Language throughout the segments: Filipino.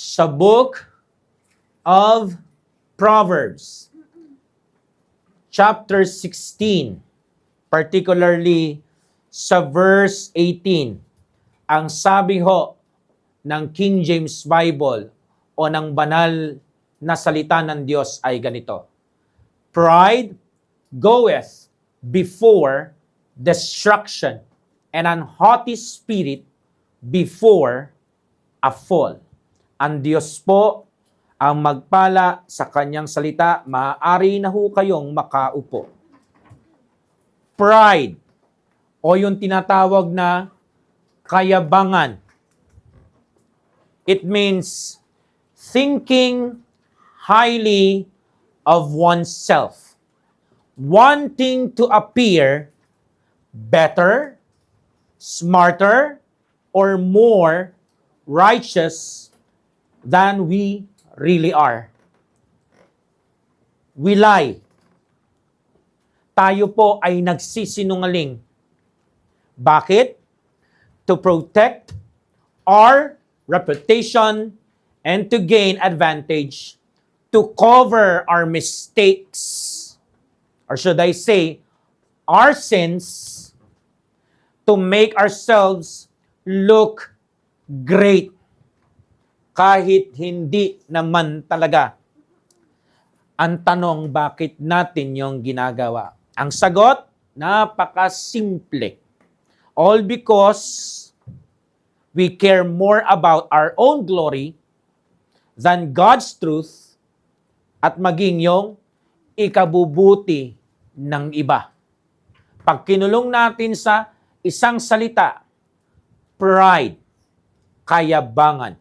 sa book of Proverbs, chapter 16, particularly sa verse 18. Ang sabi ho ng King James Bible o ng banal na salita ng Diyos ay ganito: Pride goeth before destruction, and an haughty spirit before a fall. Ang Diyos po ang magpala sa kanyang salita, maaari na ho kayong makaupo. Pride, o yung tinatawag na kayabangan. It means thinking highly of oneself, wanting to appear better, smarter, or more righteous than we really are. We lie. Tayo po ay nagsisinungaling. Bakit? To protect our reputation and to gain advantage, to cover our mistakes, or should I say, our sins, to make ourselves look great. Kahit hindi naman talaga. Ang tanong, bakit natin yung ginagawa? Ang sagot, napakasimple. All because we care more about our own glory than God's truth at maging yung ikabubuti ng iba. Pag kinulong natin sa isang salita, pride, kayabangan.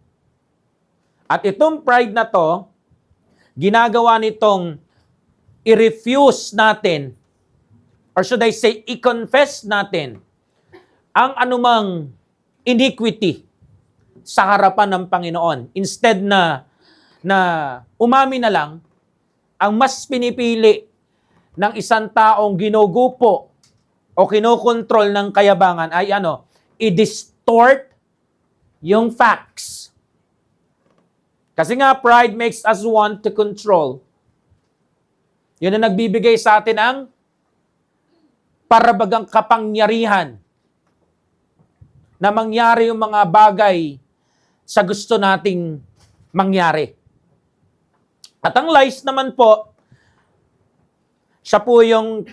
At itong pride na to, ginagawa nitong i-refuse natin, or should I say, i-confess natin ang anumang iniquity sa harapan ng Panginoon. Instead na umamin na lang, ang mas pinipili ng isang taong ginugupo o kinokontrol ng kayabangan ay i-distort yung facts. Kasi nga, pride makes us want to control. Yun ang nagbibigay sa atin ang parabagang kapangyarihan na mangyari yung mga bagay sa gusto nating mangyari. At ang lies naman po, siya po yung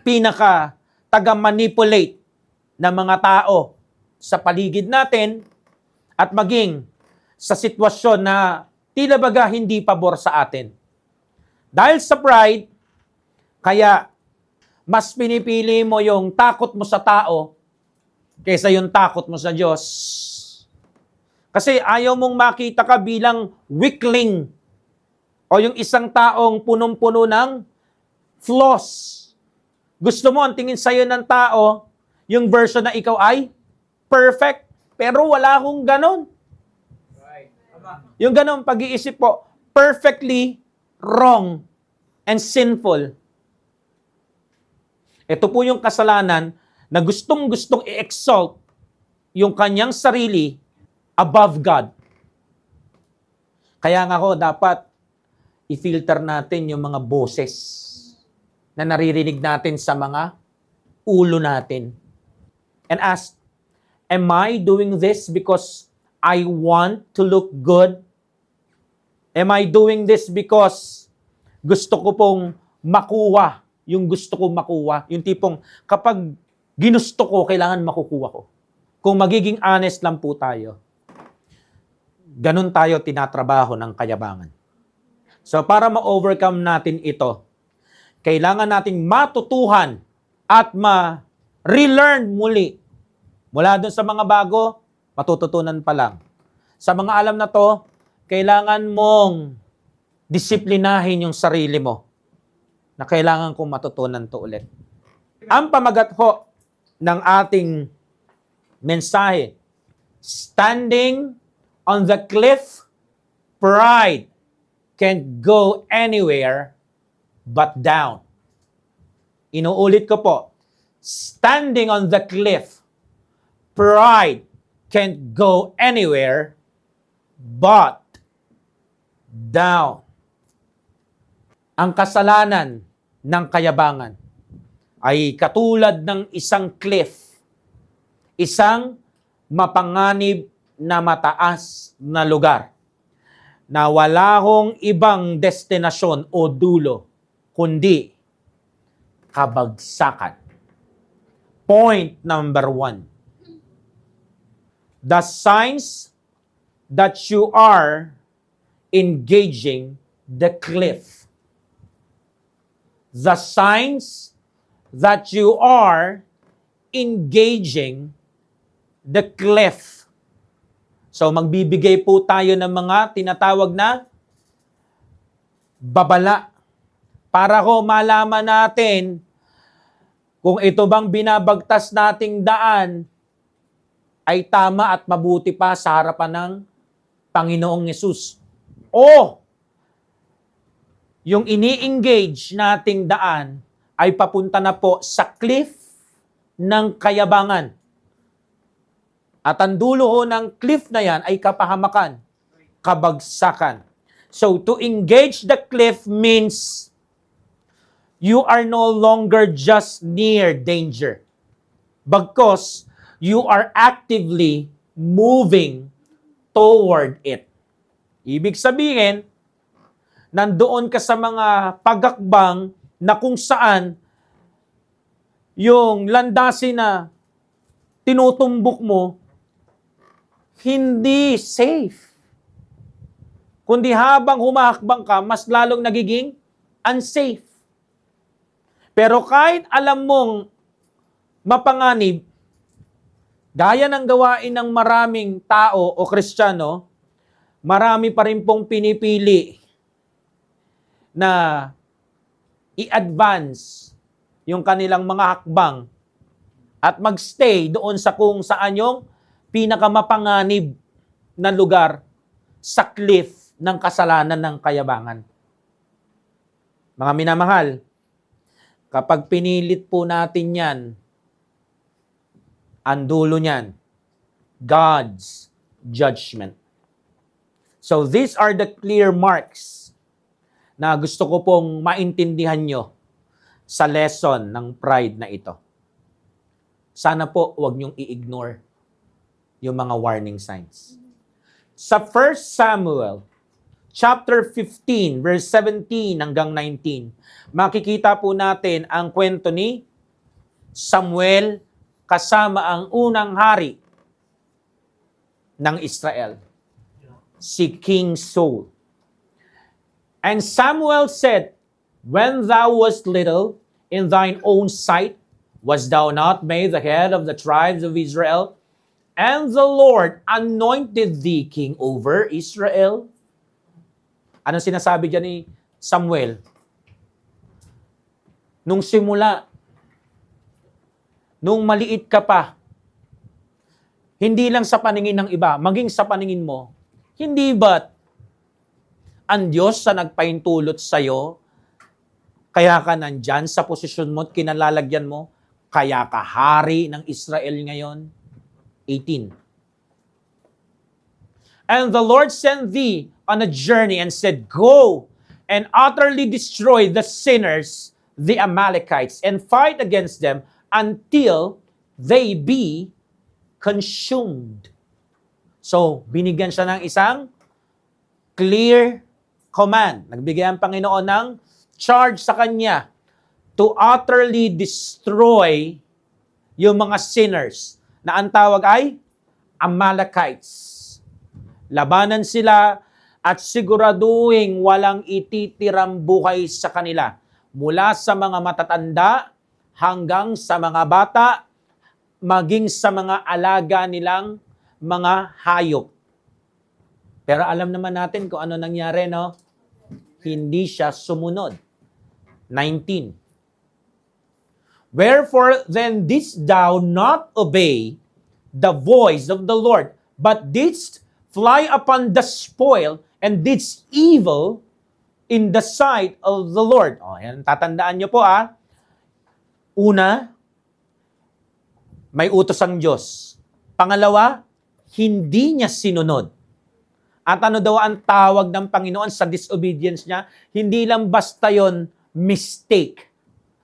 pinaka taga-manipulate ng mga tao sa paligid natin at maging sa sitwasyon na tila baga hindi pabor sa atin. Dahil sa pride, kaya mas pinipili mo yung takot mo sa tao kaysa yung takot mo sa Diyos. Kasi ayaw mong makita ka bilang weakling o yung isang taong punong-puno ng flaws. Gusto mo ang tingin sa'yo ng tao, yung version na ikaw ay perfect, pero wala akong ganon. Yung ganong pag-iisip po, perfectly wrong and sinful. Ito po yung kasalanan na gustong-gustong i-exalt yung kanyang sarili above God. Kaya nga ho, dapat i-filter natin yung mga boses na naririnig natin sa mga ulo natin. And ask, am I doing this because I want to look good? Am I doing this because gusto ko pong makuha yung gusto kong makuha? Yung tipong kapag ginusto ko, kailangan makukuha ko. Kung magiging honest lang po tayo, ganun tayo tinatrabaho ng kayabangan. So para ma-overcome natin ito, kailangan nating matutuhan at ma-relearn muli. Mula dun sa mga bago, matututunan pa lang. Sa mga alam na to, kailangan mong disiplinahin yung sarili mo na kailangan kong matutunan to ulit. Ang pamagat ho ng ating mensahe, standing on the cliff, pride can't go anywhere but down. Inuulit ko po, standing on the cliff, pride can't go anywhere but down. Ang kasalanan ng kayabangan ay katulad ng isang cliff, isang mapanganib na mataas na lugar na wala hong ibang destinasyon o dulo kundi kabagsakan. Point number 1. The signs that you are engaging the cliff. The signs that you are engaging the cliff. So magbibigay po tayo ng mga tinatawag na babala para ko malaman natin kung ito bang binabagtas nating daan ay tama at mabuti pa sa harapan ng Panginoong Yesus. O yung ini-engage nating daan ay papunta na po sa cliff ng kayabangan. At ang dulo ho ng cliff na yan ay kapahamakan, kabagsakan. So to engage the cliff means you are no longer just near danger, because you are actively moving toward it. Ibig sabihin, nandoon ka sa mga pagakbang na kung saan yung landasin na tinutumbok mo, hindi safe. Kundi habang humahakbang ka, mas lalong nagiging unsafe. Pero kahit alam mong mapanganib, gaya ng gawain ng maraming tao o Kristiyano, marami pa rin pong pinipili na i-advance yung kanilang mga hakbang at magstay doon sa kung saan yung pinakamapanganib na lugar sa cliff ng kasalanan ng kayabangan. Mga minamahal, kapag pinilit po natin yan, ang dulo niyan, God's judgment. So these are the clear marks na gusto ko pong maintindihan nyo sa lesson ng pride na ito. Sana po huwag nyong i-ignore yung mga warning signs. Sa 1 Samuel, chapter 15, verse 17 hanggang 19, makikita po natin ang kwento ni Samuel kasama ang unang hari ng Israel, si King Saul. And Samuel said, "When thou wast little in thine own sight, was thou not made the head of the tribes of Israel? And the Lord anointed thee king over Israel." Anong sinasabi dyan ni Samuel? Nung simula, nung maliit ka pa, hindi lang sa paningin ng iba, maging sa paningin mo, hindi ba't ang Diyos sa nagpaintulot sa'yo, kaya ka nandyan sa posisyon mo at kinalalagyan mo, kaya ka hari ng Israel ngayon? 18. And the Lord sent thee on a journey and said, "Go and utterly destroy the sinners, the Amalekites, and fight against them until they be consumed." So, binigyan siya ng isang clear command. Nagbigay ang Panginoon ng charge sa kanya to utterly destroy yung mga sinners na ang tawag ay Amalekites. Labanan sila at siguraduhin walang ititirang buhay sa kanila. Mula sa mga matatanda hanggang sa mga bata, maging sa mga alaga nilang mga hayop. Pero alam naman natin kung ano nangyari, no? Hindi siya sumunod. 19. Wherefore then didst thou not obey the voice of the Lord, but didst fly upon the spoil, and didst evil in the sight of the Lord. O, yan, tatandaan nyo po Una, may utos ang Diyos. Pangalawa, hindi niya sinunod At ano daw ang tawag ng Panginoon sa disobedience niya? Hindi lang basta yon mistake.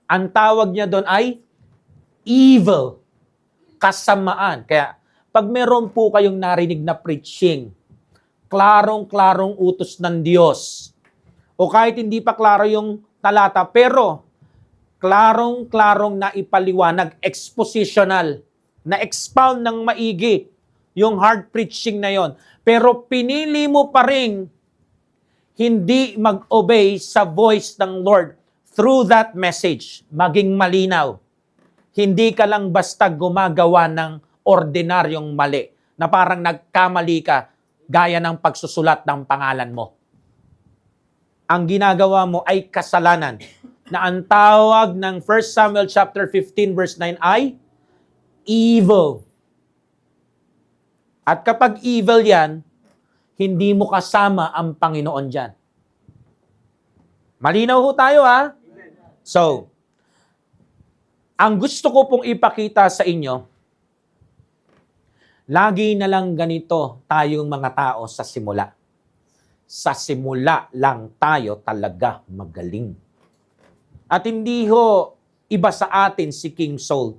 Ang tawag niya doon ay evil, kasamaan. Kaya, pag meron po kayong narinig na preaching, klarong-klarong utos ng Diyos, o kahit hindi pa klaro yung talata, pero klarong-klarong na ipaliwanag, expositional, na expound ng maigi, yung hard preaching na yon. Pero pinili mo pa rin hindi mag-obey sa voice ng Lord through that message, maging malinaw. Hindi ka lang basta gumagawa ng ordinaryong mali, na parang nagkamali ka, gaya ng pagsusulat ng pangalan mo. Ang ginagawa mo ay kasalanan, na ang tawag ng 1 Samuel chapter 15 verse 9 ay evil. At kapag evil yan, hindi mo kasama ang Panginoon dyan. Malinaw ho tayo, ha? So, ang gusto ko pong ipakita sa inyo, lagi na lang ganito tayong mga tao sa simula. Sa simula lang tayo talaga magaling. At hindi ho iba sa atin si King Saul.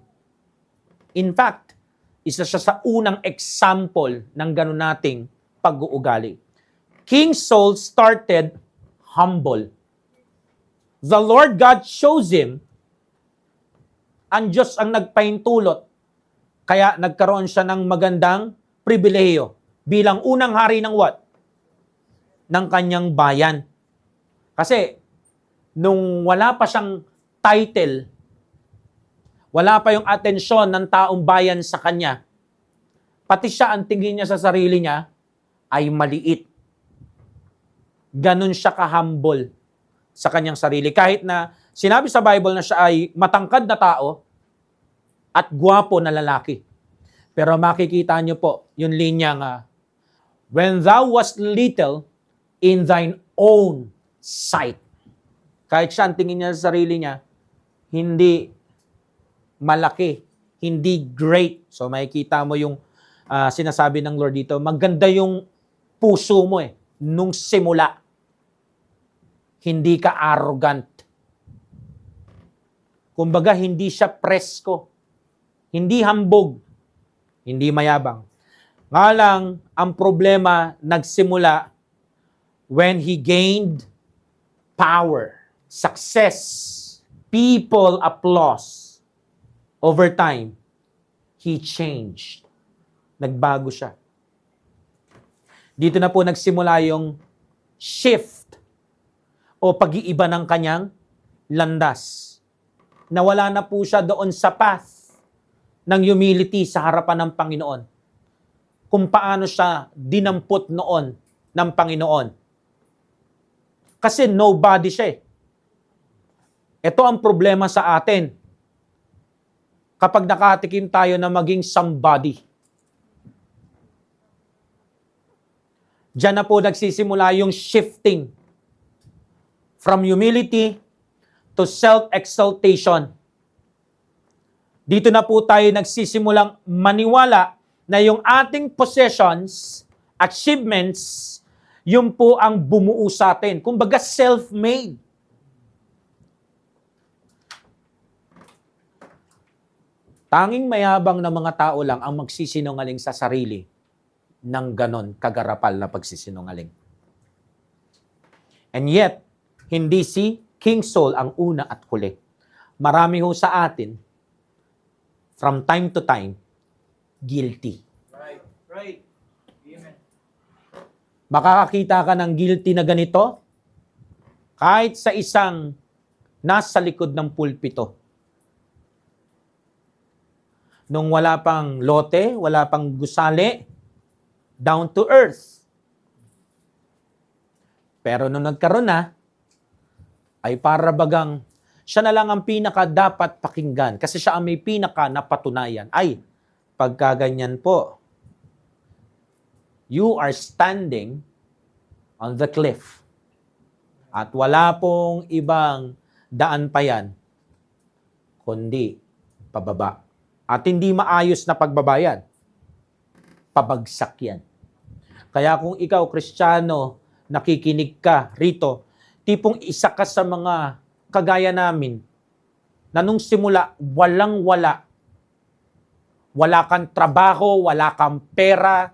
In fact, isa siya sa unang example ng ganun nating pag-uugali. King Saul started humble. The Lord God chose him. Ang Diyos ang nagpahintulot. Kaya nagkaroon siya ng magandang pribilehiyo bilang unang hari ng what? Ng kanyang bayan. Kasi, nung wala pa siyang title, wala pa yung atensyon ng taong bayan sa kanya, pati siya, ang tingin niya sa sarili niya, ay maliit. Ganun siya ka-humble sa kanyang sarili. Kahit na sinabi sa Bible na siya ay matangkad na tao at gwapo na lalaki. Pero makikita niyo po yung linya when thou wast little in thine own sight. Kahit siya, ang tingin niya sa sarili niya, hindi malaki, hindi great. So makikita mo yung sinasabi ng Lord dito, maganda yung puso mo nung simula. Hindi ka arrogant. Kumbaga, hindi siya presko. Hindi hambog. Hindi mayabang. Nga lang, ang problema nagsimula when he gained power, success, people applause. Over time, he changed. Nagbago siya. Dito na po nagsimula yung shift o pag-iiba ng kanyang landas. Nawala na po siya doon sa path ng humility sa harapan ng Panginoon. Kung paano siya dinampot noon ng Panginoon. Kasi nobody siya. Ito ang problema sa atin. Kapag nakatikim tayo na maging somebody. Diyan na po nagsisimula yung shifting from humility to self-exaltation. Dito na po tayo nagsisimulang maniwala na yung ating possessions, achievements, yun po ang bumuo sa atin. Kumbaga self-made. Tanging mayabang na mga tao lang ang magsisinungaling sa sarili ng ganon kagarapal na pagsisinungaling. And yet, hindi si King Saul ang una at huli. Marami ho sa atin, from time to time, guilty. Right. Amen. Makakakita ka ng guilty na ganito, kahit sa isang nasa likod ng pulpito. Nung wala pang lote, wala pang gusali, down to earth. Pero nung nagkaroon na, ay para bagang siya na lang ang pinaka dapat pakinggan kasi siya ang may pinaka napatunayan. Ay, pagkaganyan po, you are standing on the cliff. At wala pong ibang daan pa yan, kundi pababa. At hindi maayos na pagbabayan. Pabagsak yan. Kaya kung ikaw, Kristiyano, nakikinig ka rito, tipong isa ka sa mga kagaya namin, na nung simula, walang-wala. Wala kang trabaho, wala kang pera,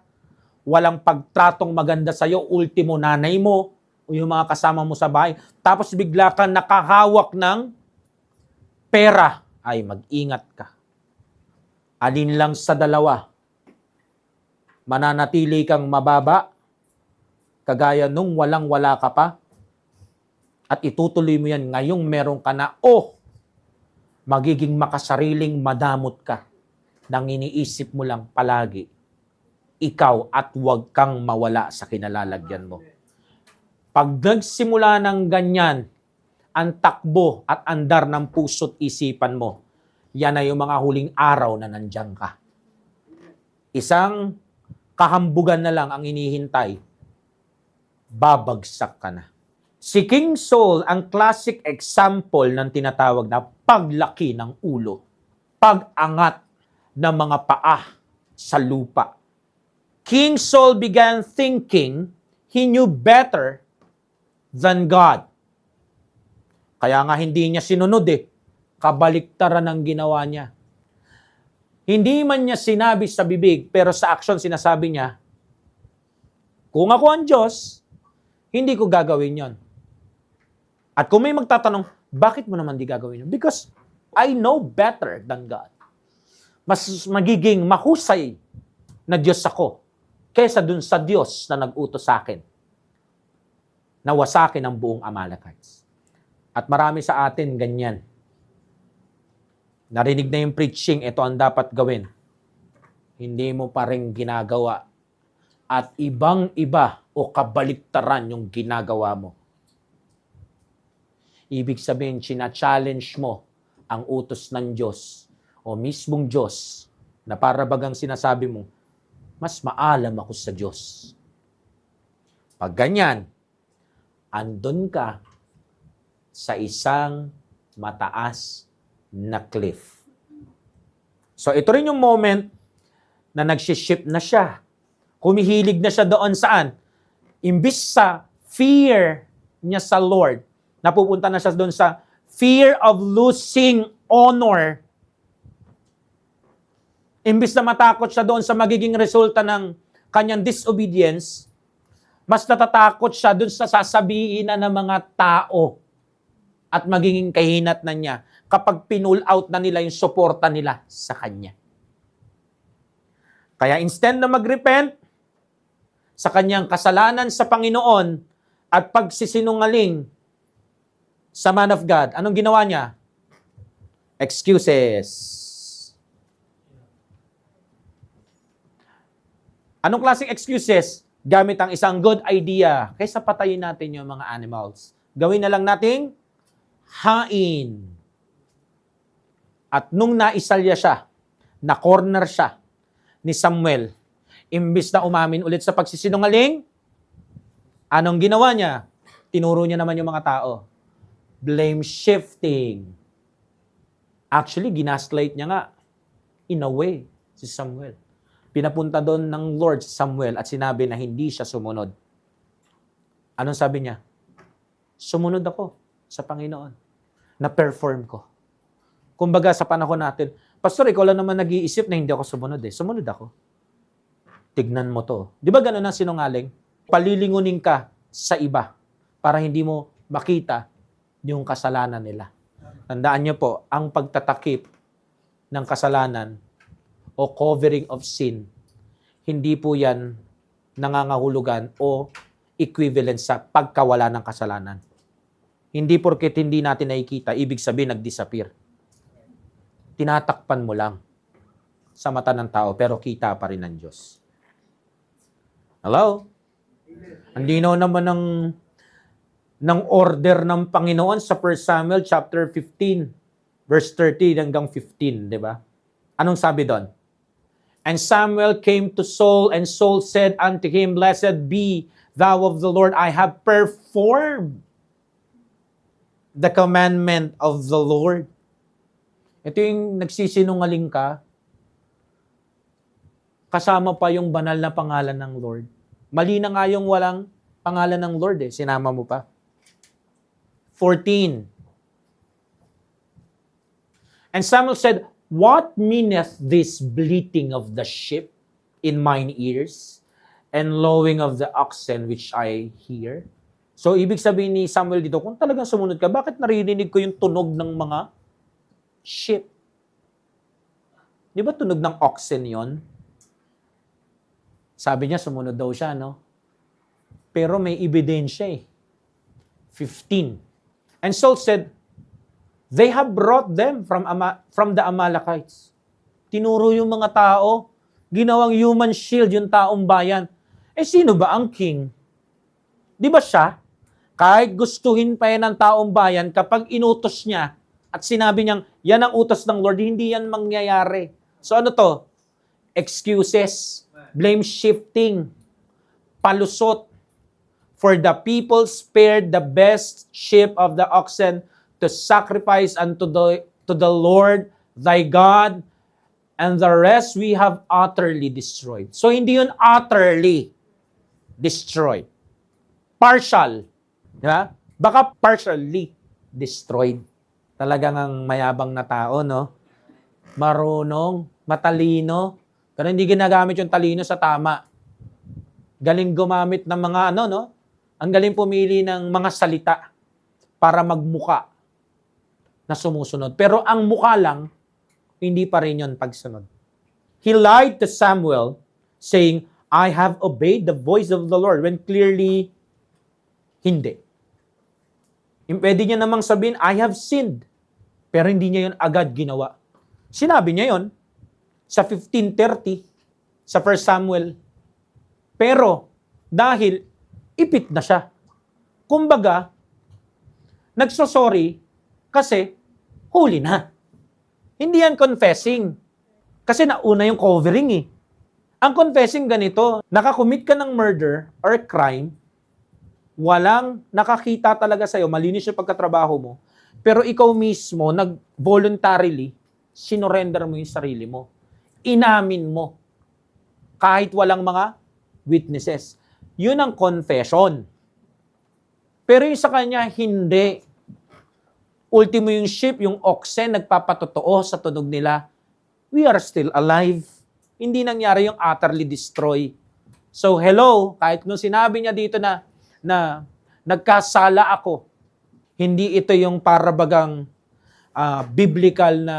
walang pagtratong maganda sa'yo, ultimo nanay mo, o yung mga kasama mo sa bahay. Tapos bigla kang nakahawak ng pera. Ay, mag-ingat ka. Alin lang sa dalawa, mananatili kang mababa, kagaya nung walang-wala ka pa, at itutuloy mo yan ngayong meron ka na, o magiging makasariling madamot ka nang iniisip mo lang palagi, ikaw at huwag kang mawala sa kinalalagyan mo. Pag nagsimula ng ganyan, ang takbo at andar ng puso't isipan mo, yan ay yung mga huling araw na nandiyan ka. Isang kahambugan na lang ang inihintay, babagsak ka na. Si King Saul, ang classic example ng tinatawag na paglaki ng ulo, pag-angat ng mga paa sa lupa. King Saul began thinking he knew better than God. Kaya nga hindi niya sinunod kabaliktaran ang ginawa niya. Hindi man niya sinabi sa bibig, pero sa aksyon sinasabi niya, kung ako ang Diyos, hindi ko gagawin yon. At kung may magtatanong, bakit mo naman di gagawin yun? Because I know better than God. Mas magiging mahusay na Diyos ako kaysa dun sa Diyos na nag-utos sa akin. Nawasakin ang buong Amalekites. At marami sa atin ganyan. Narinig na yung preaching, ito ang dapat gawin. Hindi mo pa rin ginagawa. At ibang-iba o kabaliktaran yung ginagawa mo. Ibig sabihin, china-challenge mo ang utos ng Diyos o mismong Diyos na para bagang sinasabi mo, mas maalam ako sa Diyos. Pag ganyan, andun ka sa isang mataas na cliff. So ito rin yung moment na nagsiship na siya. Humihilig na siya doon saan? Imbis sa fear niya sa Lord, napupunta na siya doon sa fear of losing honor. Imbis na matakot siya doon sa magiging resulta ng kanyang disobedience, mas natatakot siya doon sa sasabihin na ng mga tao at magiging kahinat na niya kapag pinull out na nila yung suporta nila sa kanya. Kaya instead na mag-repent sa kanyang kasalanan sa Panginoon at pagsisinungaling sa man of God, anong ginawa niya? Excuses. Anong klaseng excuses? Gamit ang isang good idea. Kaysa patayin natin yung mga animals. Gawin na lang nating hain. At nung naisalya siya, na-corner siya ni Samuel, imbis na umamin ulit sa pagsisinungaling, anong ginawa niya? Tinuro niya naman yung mga tao. Blame shifting. Actually, ginaslight niya nga, in a way, si Samuel. Pinapunta doon ng Lord si Samuel at sinabi na hindi siya sumunod. Anong sabi niya? Sumunod ako sa Panginoon. Na-perform ko. Kumbaga sa panahon natin, Pastor, ikaw lang naman nag-iisip na hindi ako sumunod Sumunod ako. Tignan mo to. Di ba ganun ang sinungaling? Palilingunin ka sa iba para hindi mo makita yung kasalanan nila. Tandaan niyo po, ang pagtatakip ng kasalanan o covering of sin, hindi po yan nangangahulugan o equivalent sa pagkawala ng kasalanan. Hindi porket hindi natin nakikita, ibig sabihin nag-disappear. Tinatakpan mo lang sa mata ng tao, pero kita pa rin ng Diyos. Hello? Ang linaw naman ng order ng Panginoon sa 1 Samuel chapter 15, verse 30 hanggang 15, di ba? Anong sabi doon? And Samuel came to Saul, and Saul said unto him, Blessed be thou of the Lord, I have performed the commandment of the Lord. Ito yung nagsisinungaling ka, kasama pa yung banal na pangalan ng Lord. Mali na nga yung walang pangalan ng Lord eh. Sinama mo pa. 14. And Samuel said, "What meaneth this bleating of the sheep in mine ears, and lowing of the oxen which I hear?" So, ibig sabihin ni Samuel dito, kung talagang sumunod ka, bakit naririnig ko yung tunog ng mga sheep? Di ba tunog ng oxen yon? Sabi niya, sumunod daw siya, no? Pero may ebidensya eh. 15. And Saul said, "They have brought them from the Amalekites." Tinuro yung mga tao, ginawang human shield yung taong bayan. Eh sino ba ang king? Di ba siya? Kahit gustuhin pa yan ng taong bayan, kapag inutos niya at sinabi niyang, yan ang utos ng Lord, hindi yan mangyayari. So ano to? Excuses, blame shifting, palusot. For the people spared the best sheep of the oxen to sacrifice unto the Lord thy God, and the rest we have utterly destroyed. So hindi yun utterly destroyed. Partial. Di ba? Baka partially destroyed. Talagang ang mayabang na tao, no? Marunong, matalino, pero hindi ginagamit yung talino sa tama. Galing gumamit ng mga no? Ang galing pumili ng mga salita para magmuka na sumusunod. Pero ang muka lang, hindi pa rin yun pagsunod. He lied to Samuel, saying, "I have obeyed the voice of the Lord," when clearly, hindi. Pwede niya namang sabihin, "I have sinned," pero hindi niya yun agad ginawa. Sinabi niya yun sa 15:30, sa 1 Samuel. Pero, dahil ipit na siya. Kumbaga, nagsosorry kasi huli na. Hindi yan confessing. Kasi nauna yung covering eh. Ang confessing ganito, nakakommit ka ng murder or crime, walang nakakita talaga sa'yo, malinis yung pagkatrabaho mo, pero ikaw mismo, nag-voluntarily, sinorender mo yung sarili mo. Inamin mo. Kahit walang mga witnesses. Yun ang confession. Pero yung sa kanya, hindi. Ultimo yung sheep, yung oxen, nagpapatotoo sa tunog nila. We are still alive. Hindi nangyari yung utterly destroy. So, hello, kahit nung sinabi niya dito na nagkasala ako, hindi ito yung parabagang biblical na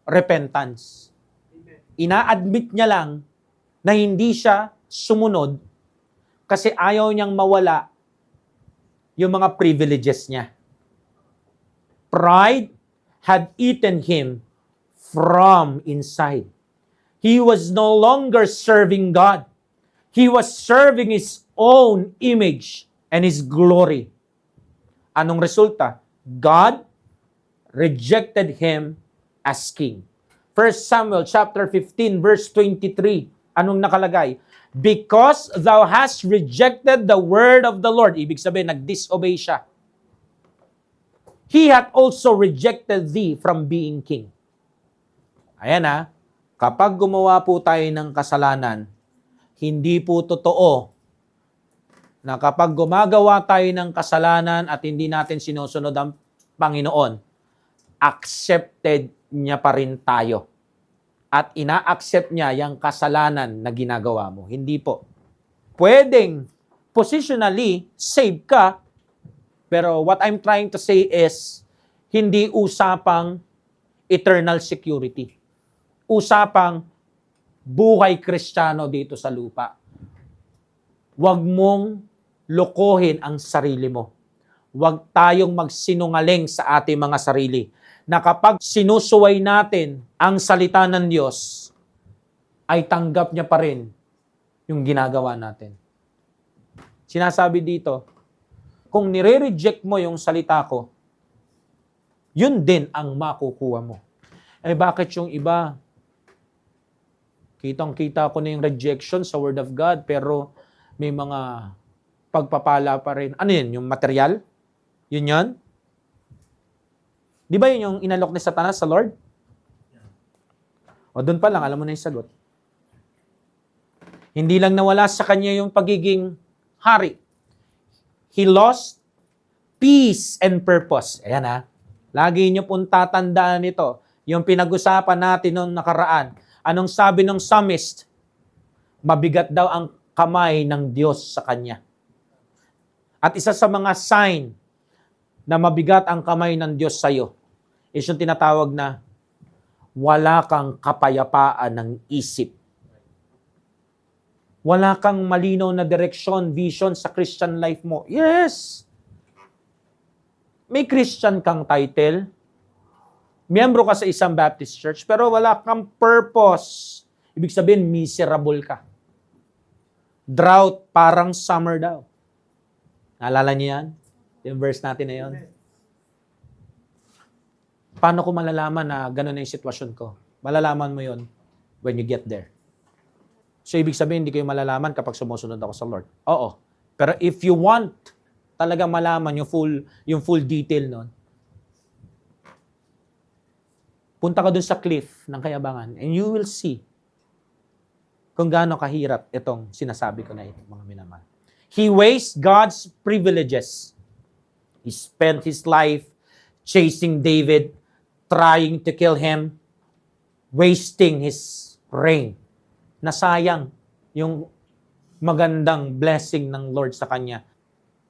repentance. Ina-admit niya lang na hindi siya sumunod kasi ayaw niyang mawala yung mga privileges niya. Pride had eaten him from inside. He was no longer serving God. He was serving his own image and his glory. Anong resulta? God rejected him as king. 1 Samuel chapter 15 verse 23. Anong nakalagay? "Because thou hast rejected the word of the Lord." Ibig sabihin, nag-disobey siya. "He hath also rejected thee from being king." Ayan kapag gumawa po tayo ng kasalanan, hindi po totoo na kapag gumagawa tayo ng kasalanan at hindi natin sinusunod ang Panginoon, accepted niya pa rin tayo. At ina-accept niya yung kasalanan na ginagawa mo. Hindi po. Pwedeng positionally save ka, pero what I'm trying to say is, hindi usapang eternal security. Usapang buhay Kristiyano dito sa lupa. Huwag mong lokohin ang sarili mo. Huwag tayong magsinungaling sa ating mga sarili. Na kapag sinusuway natin ang salita ng Diyos, ay tanggap niya pa rin yung ginagawa natin. Sinasabi dito, kung nire-reject mo yung salita ko, yun din ang makukuha mo. Eh bakit yung iba? Kitang-kita ko na yung rejection sa Word of God, pero may mga pagpapala pa rin. Ano yun? Yung material? Yun yun? Di ba yun yung inalok ni Satanas sa Lord? O doon pa lang, alam mo na yung sagot. Hindi lang nawala sa kanya yung pagiging hari. He lost peace and purpose. Ayan ha. Lagi niyo pong tatandaan ito. Yung pinag-usapan natin noong nakaraan. Anong sabi ng psalmist? Mabigat daw ang kamay ng Diyos sa kanya. At isa sa mga sign na mabigat ang kamay ng Diyos sa iyo is yung tinatawag na wala kang kapayapaan ng isip. Wala kang malinaw na direksyon, vision sa Christian life mo. Yes! May Christian kang title. Miyembro ka sa isang Baptist church, pero wala kang purpose. Ibig sabihin, miserable ka. Drought, parang summer daw. Naalala niyo yan? Yung verse natin na yun. Paano ko malalaman na gano'n na yung sitwasyon ko? Malalaman mo yun when you get there. So, ibig sabihin, hindi kayo malalaman kapag sumusunod ako sa Lord. Oo. Pero if you want talaga malaman yung full detail nun, punta ka dun sa cliff ng Kayabangan and you will see kung gaano kahirap itong sinasabi ko na ito, mga minamahal. He wastes God's privileges. He spent his life chasing David, trying to kill him, wasting his reign. Nasayang yung magandang blessing ng Lord sa kanya.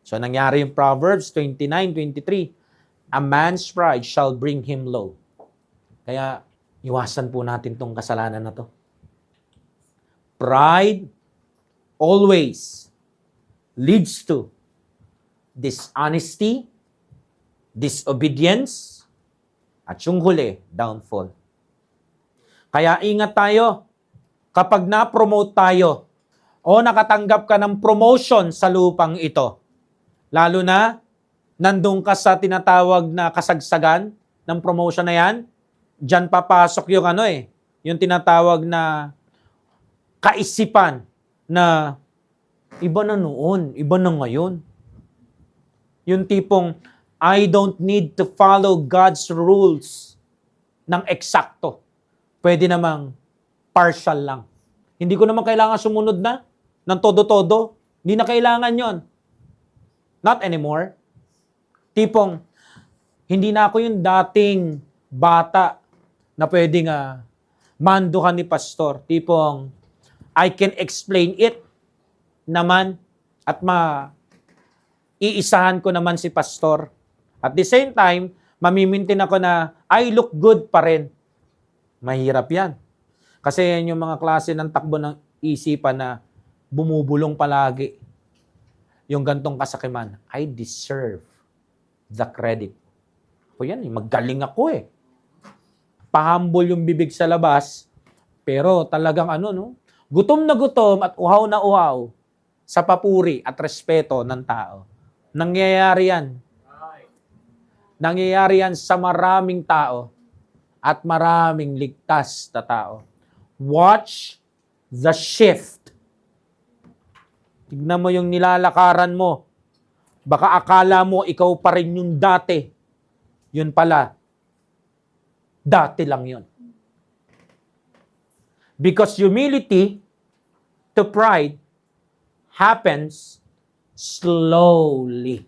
So, nangyari yung Proverbs 29:23. A man's pride shall bring him low. Kaya, iwasan po natin tong kasalanan na to. Pride always leads to dishonesty, disobedience, at yung huli, downfall. Kaya ingat tayo. Kapag na-promote tayo o nakatanggap ka ng promotion sa lupang ito, lalo na nandun ka sa tinatawag na kasagsagan ng promotion na yan, dyan papasok yung yung tinatawag na kaisipan na iba na noon, iba na ngayon. Yung tipong, I don't need to follow God's rules ng eksakto. Pwede namang partial lang. Hindi ko naman kailangan sumunod na ng todo-todo. Hindi na kailangan yon. Not anymore. Tipong, hindi na ako yung dating bata na pwedeng mandukan ni pastor. Tipong, I can explain it naman at iisahan ko naman si pastor. At the same time, mamimintin ako na I look good pa rin. Mahirap yan. Kasi yan yung mga klase ng takbo ng isipan na bumubulong palagi. Yung gantong kasakiman, I deserve the credit. O yan, magaling ako eh. Pahambol yung bibig sa labas, pero talagang gutom na gutom at uhaw na uhaw sa papuri at respeto ng tao. Nangyayari yan. Nangyayari yan sa maraming tao at maraming ligtas na tao. Watch the shift. Tignan mo yung nilalakaran mo. Baka akala mo ikaw pa rin yung dati. Yun pala, dati lang yun. Because humility to pride happens slowly.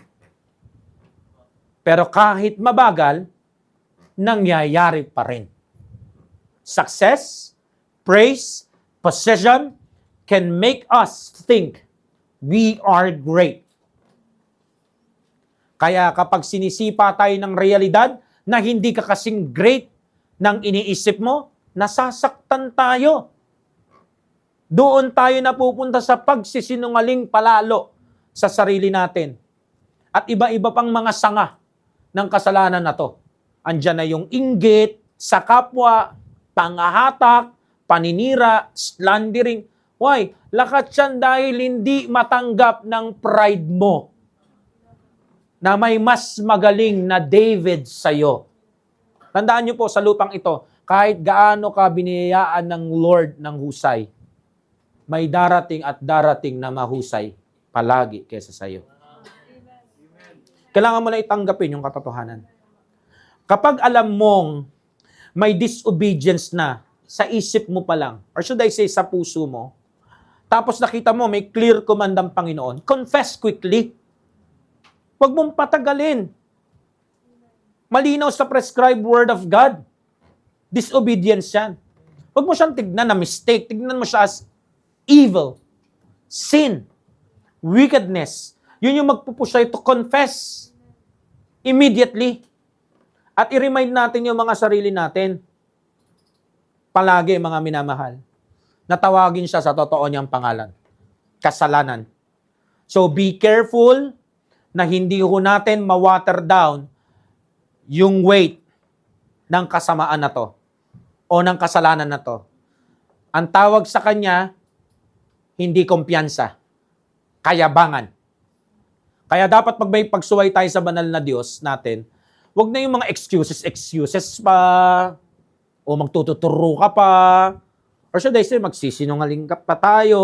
Pero kahit mabagal, nangyayari pa rin. Success, praise, possession can make us think we are great. Kaya kapag sinisipa tayo ng realidad na hindi ka kasing great ng iniisip mo, nasasaktan tayo. Doon tayo napupunta sa pagsisinungaling palalo sa sarili natin. At iba-iba pang mga sanga ng kasalanan na to. Andyan na yung inggit, sa kapwa, pangahatak, paninira, slandering. Why? Lakat yan dahil hindi matanggap ng pride mo na may mas magaling na David sa'yo. Tandaan niyo po sa lupang ito, kahit gaano ka biniyayaan ng Lord ng husay, may darating at darating na mahusay palagi kesa sa'yo. Kailangan mo na itanggapin yung katotohanan. Kapag alam mong may disobedience na sa isip mo pa lang, or should I say sa puso mo, tapos nakita mo may clear command ang Panginoon, confess quickly. Huwag mong patagalin. Malinaw sa prescribed word of God. Disobedience yan. Huwag mo siyang tignan na mistake. Tignan mo siya as evil, sin, wickedness. Yun yung magpupush sa'yo to confess immediately. At i-remind natin yung mga sarili natin. Palagi, mga minamahal, natawagin siya sa totoo niyang pangalan. Kasalanan. So be careful na hindi ho natin ma-water down yung weight ng kasamaan na to o ng kasalanan na to. Ang tawag sa kanya, hindi kumpiyansa, kayabangan. Kaya dapat pag may pagsuway tayo sa banal na Diyos natin, wag na yung mga excuses pa, o magtututuro ka pa, or should I say, magsisinungaling ka pa tayo.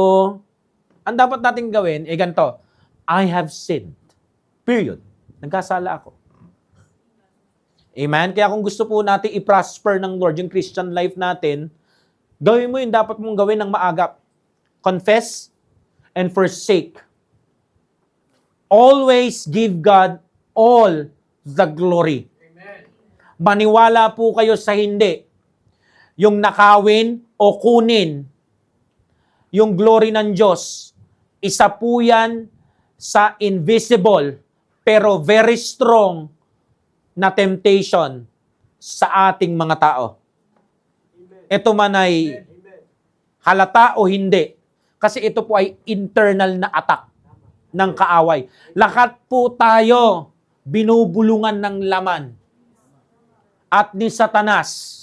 Ang dapat natin gawin, ganito, I have sinned. Period. Nagkasala ako. Amen? Kaya kung gusto po natin i-prosper ng Lord yung Christian life natin, gawin mo yung dapat mong gawin ng maagap. Confess and forsake. Always give God all the glory. Amen. Maniwala po kayo sa hindi. Yung nakawin o kunin yung glory ng Diyos, isa po yan sa invisible pero very strong na temptation sa ating mga tao. Ito man ay halata o hindi. Kasi ito po ay internal na attack ng kaaway. Lahat po tayo binubulungan ng laman at ni Satanas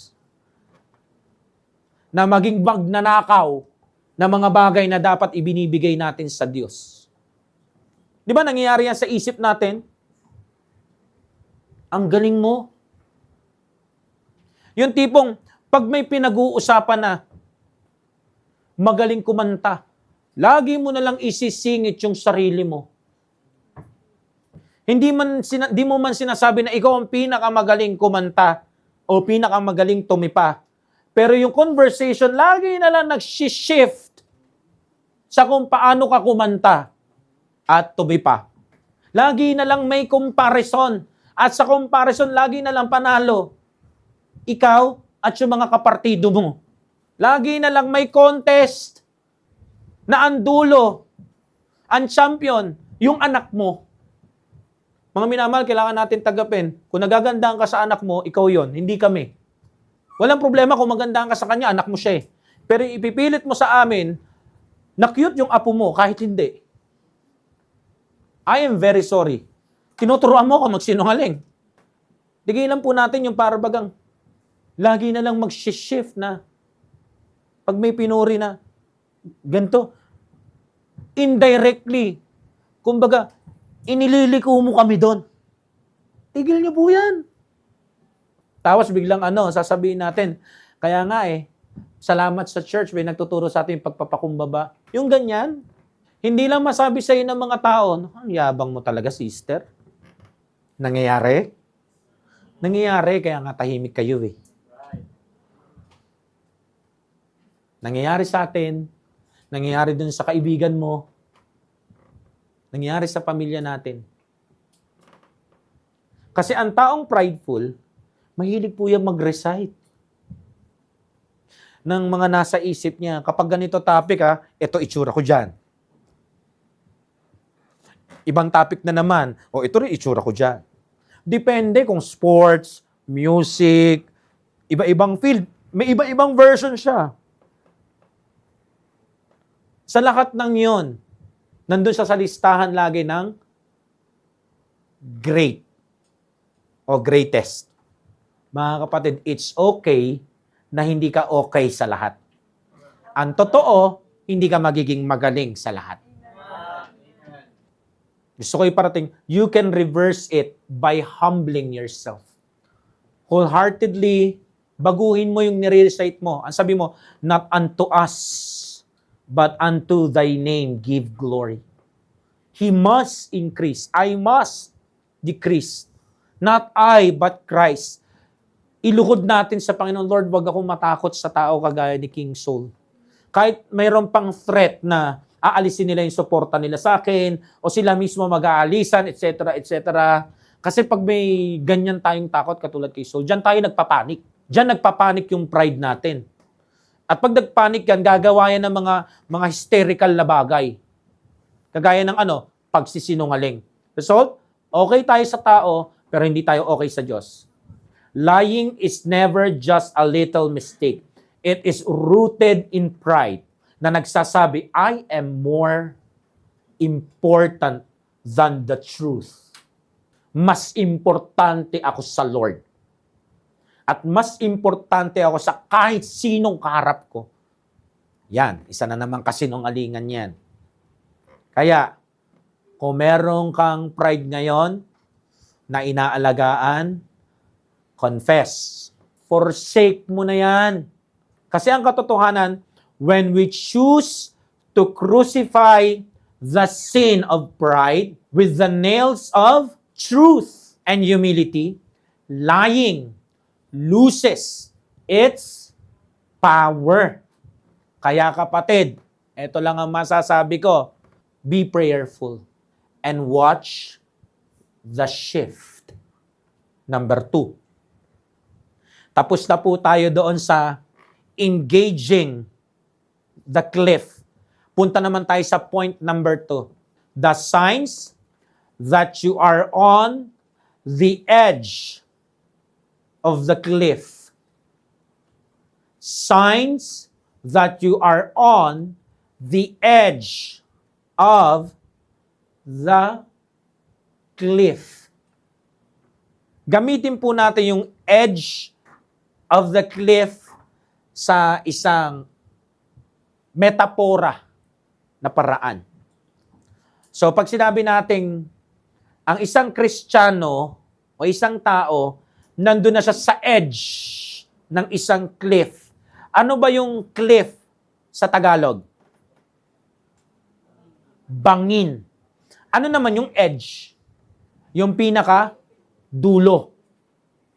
na maging magnanakaw na mga bagay na dapat ibinibigay natin sa Diyos. Di ba nangyayari yan sa isip natin? Ang galing mo. Yung tipong, pag may pinag-uusapan na, magaling kumanta, lagi mo na lang isisingit yung sarili mo. Di mo man sinasabi na ikaw ang pinakamagaling kumanta o pinakamagaling tumipa. Pero yung conversation, lagi na lang nag-shift sa kung paano ka kumanta at tumipa. Lagi na lang may comparison. At sa comparison, lagi na lang panalo. Ikaw at yung mga kapartido mo. Lagi na lang may contest na ang dulo, ang champion, yung anak mo. Mga minamahal, kailangan natin tagapin. Kung nagagandaan ka sa anak mo, ikaw yon, hindi kami. Walang problema kung magandaan ka sa kanya, anak mo siya eh. Pero ipipilit mo sa amin na cute yung apo mo kahit hindi. I am very sorry. Tinuturuan mo ako magsinungaling. Tigilan po natin yung parabagang lagi na lang mag-shift na pag may pinuri na ganito, indirectly, kumbaga, inililiko mo kami doon. Tigil niyo po yan. Tapos biglang sasabihin natin, kaya nga salamat sa church, may nagtuturo sa atin pagpapakumbaba. Yung ganyan, hindi lang masabi sa'yo ng mga tao, ang yabang mo talaga, sister. Nangyayari? Nangyayari, kaya nga tahimik kayo eh. Nangyayari sa atin, nangyayari dun sa kaibigan mo, nangyayari sa pamilya natin. Kasi ang taong prideful, mahilig po yung mag-recite ng mga nasa isip niya. Kapag ganito topic, ito itsura ko dyan. Ibang topic na naman, ito rin itsura ko dyan. Depende kung sports, music, iba-ibang field, may iba-ibang version siya. Sa lahat ng yon, nandun siya sa listahan lagi ng great o greatest. Mga kapatid, it's okay na hindi ka okay sa lahat. Ang totoo, hindi ka magiging magaling sa lahat. Gusto ko iparating, you can reverse it by humbling yourself. Wholeheartedly, baguhin mo yung nire-recite mo. Ang sabi mo, not unto us, but unto thy name give glory. He must increase. I must decrease. Not I, but Christ. Iluhod natin sa Panginoon, Lord, wag akong matakot sa tao kagaya ni King Saul. Kahit mayroon pang threat na aalisin nila yung suporta nila sa akin, o sila mismo mag-aalisan, etc., etc. Kasi pag may ganyan tayong takot, katulad kay Saul, dyan tayo nagpapanik. Dyan nagpapanik yung pride natin. At pag nagpanik yan, gagawa yan ng mga hysterical na bagay. Kagaya ng pagsisinungaling. Result, okay tayo sa tao, pero hindi tayo okay sa Diyos. Lying is never just a little mistake. It is rooted in pride na nagsasabi, I am more important than the truth. Mas importante ako sa Lord. At mas importante ako sa kahit sinong kaharap ko. Yan, isa na naman kasinungalingan yan. Kaya, kung meron kang pride ngayon na inaalagaan, confess. Forsake mo na yan. Kasi ang katotohanan, when we choose to crucify the sin of pride with the nails of truth and humility, lying loses its power. Kaya kapatid, ito lang ang masasabi ko, be prayerful and watch the shift. Number 2. Tapos na po tayo doon sa engaging the cliff. Punta naman tayo sa point number 2. The signs that you are on the edge of the cliff. Signs that you are on the edge of the cliff. Gamitin po natin yung edge of the cliff sa isang metapora na paraan. So pag sinabi nating ang isang Kristiyano o isang tao, nandun na siya sa edge ng isang cliff. Ano ba yung cliff sa Tagalog? Bangin. Ano naman yung edge? Yung pinaka dulo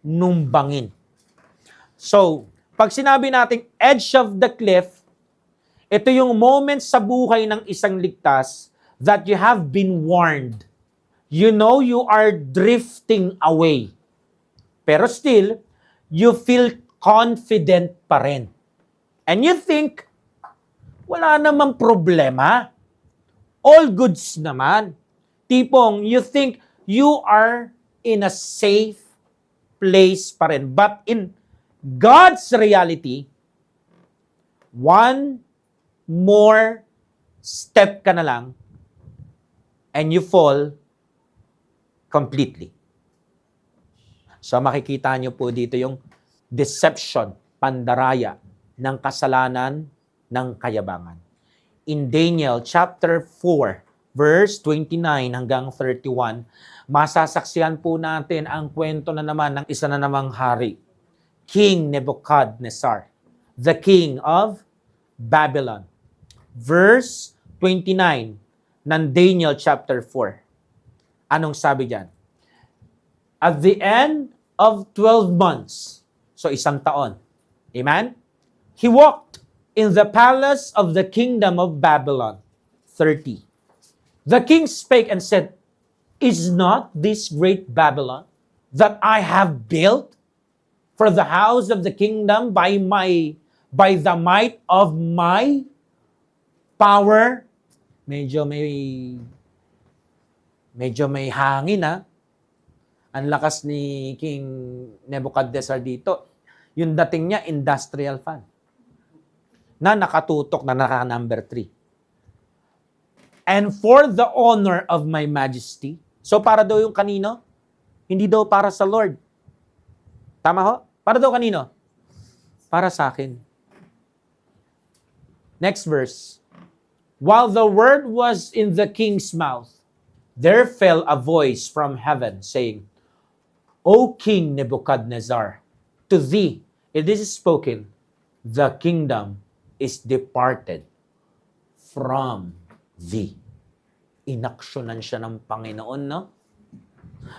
nung bangin. So, pag sinabi nating edge of the cliff, ito yung moment sa buhay ng isang ligtas that you have been warned. You know you are drifting away. Pero still, you feel confident pa rin. And you think, wala namang problema. All goods naman. Tipong, you think you are in a safe place pa rin. But in God's reality, one more step ka na lang and you fall completely. So makikita nyo po dito yung deception, pandaraya ng kasalanan ng kayabangan. In Daniel chapter 4, verse 29 hanggang 31, masasaksihan po natin ang kwento na naman ng isa na namang hari, King Nebuchadnezzar, the king of Babylon. Verse 29 ng Daniel chapter 4. Anong sabi diyan? At the end of 12 months, so isang taon, amen? He walked in the palace of the kingdom of Babylon. 30. The king spake and said, Is not this great Babylon that I have built for the house of the kingdom by the might of my power? Medyo may hangin ha. Ang lakas ni King Nebuchadnezzar dito. Yung dating niya, industrial fan. Na nakatutok na naka-number 3. And for the honor of my majesty. So para daw yung kanino? Hindi daw para sa Lord. Tama ho? Para daw kanino? Para sa akin. Next verse. While the word was in the king's mouth, there fell a voice from heaven saying, O King Nebuchadnezzar, to thee it is spoken, the kingdom is departed from thee. Inaksyonan siya ng Panginoon, no?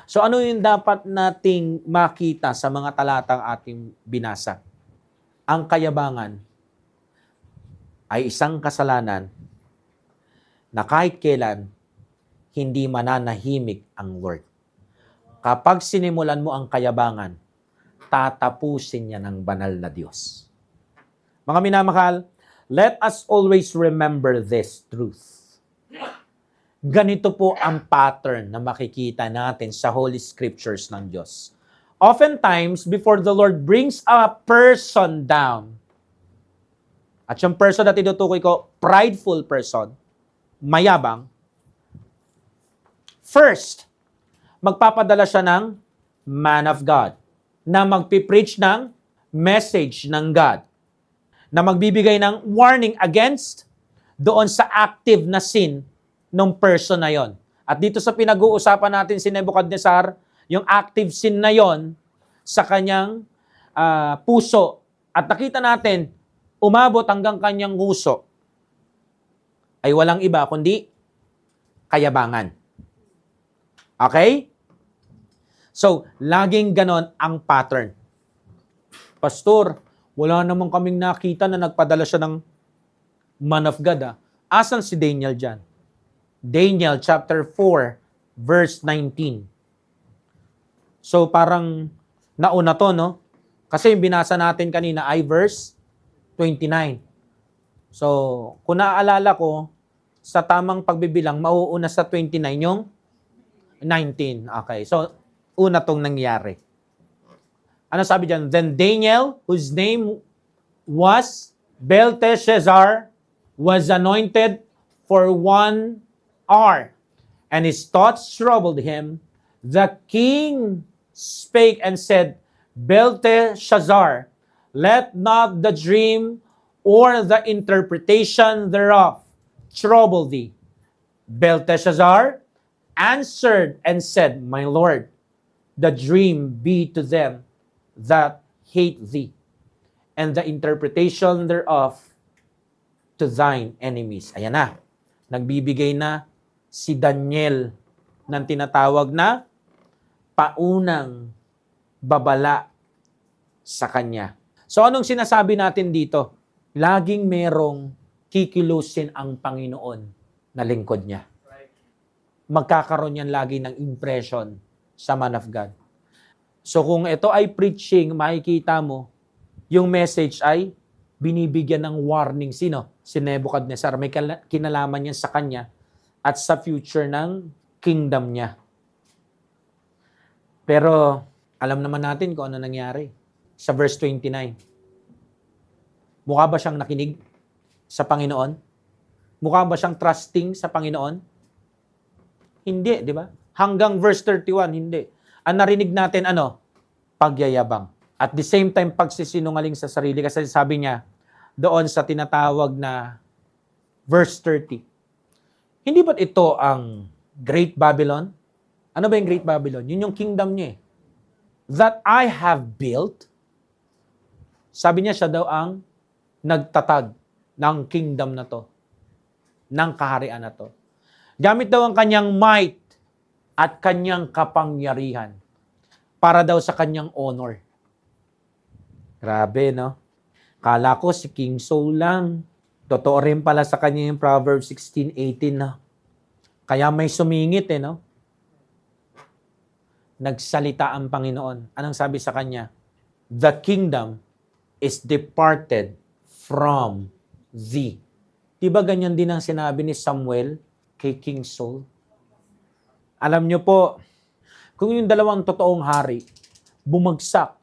So ano yung dapat nating makita sa mga talatang ating binasa? Ang kayabangan ay isang kasalanan na kahit kailan hindi mananahimik ang Lord. Kapag sinimulan mo ang kayabangan, tatapusin niya ng banal na Diyos. Mga minamahal, let us always remember this truth. Ganito po ang pattern na makikita natin sa Holy Scriptures ng Diyos. Oftentimes, before the Lord brings a person down, at yung person na tinutukoy ko, prideful person, mayabang, first, magpapadala siya ng man of God na magpipreach ng message ng God, na magbibigay ng warning against doon sa active na sin ng person na yon. At dito sa pinag-uusapan natin si Nebuchadnezzar, yung active sin na yon sa kanyang puso. At nakita natin, umabot hanggang kanyang nguso ay walang iba kundi kayabangan. Okay? So, laging ganon ang pattern. Pastor, wala naman kaming nakita na nagpadala siya ng man of God. Asan si Daniel dyan? Daniel chapter 4, verse 19. So, parang nauna to, no? Kasi yung binasa natin kanina ay verse 29. So, kung naaalala ko, sa tamang pagbibilang, mauuna sa 29 yung 19. Okay, so, una tong nangyari. Ano sabi dyan? Then Daniel, whose name was Belteshazzar, was anointed for 1 hour, and his thoughts troubled him. The king spake and said, Belteshazzar, let not the dream or the interpretation thereof trouble thee. Belteshazzar answered and said, My Lord, the dream be to them that hate thee, and the interpretation thereof to thine enemies. Ayan na. Nagbibigay na si Daniel ng tinatawag na paunang babala sa kanya. So anong sinasabi natin dito? Laging merong kikilusin ang Panginoon na lingkod niya. Magkakaroon yan lagi ng impression sa man of God. So kung ito ay preaching, makikita mo, yung message ay binibigyan ng warning. Sino? Si Nebuchadnezzar. May kinalaman yan sa kanya at sa future ng kingdom niya. Pero alam naman natin kung ano nangyari. Sa verse 29. Mukha ba siyang nakinig sa Panginoon? Mukha ba siyang trusting sa Panginoon? Hindi, di ba? Hanggang verse 31, hindi. Ang narinig natin, pagyayabang. At the same time, pagsisinungaling sa sarili. Kasi sabi niya, doon sa tinatawag na verse 30. Hindi ba't ito ang Great Babylon? Ano ba yung Great Babylon? Yun yung kingdom niya. That I have built. Sabi niya, siya daw ang nagtatag ng kingdom na to. Ng kaharian na to. Gamit daw ang kanyang might at kanyang kapangyarihan para daw sa kanyang honor. Grabe, no? Kala ko si King Saul lang. Totoo rin pala sa kanya yung Proverbs 16:18 na. Kaya may sumingit, no? Nagsalita ang Panginoon. Anong sabi sa kanya? The kingdom is departed from thee. Diba ganyan din ang sinabi ni Samuel kay King Saul? Alam nyo po, kung yung dalawang totoong hari bumagsak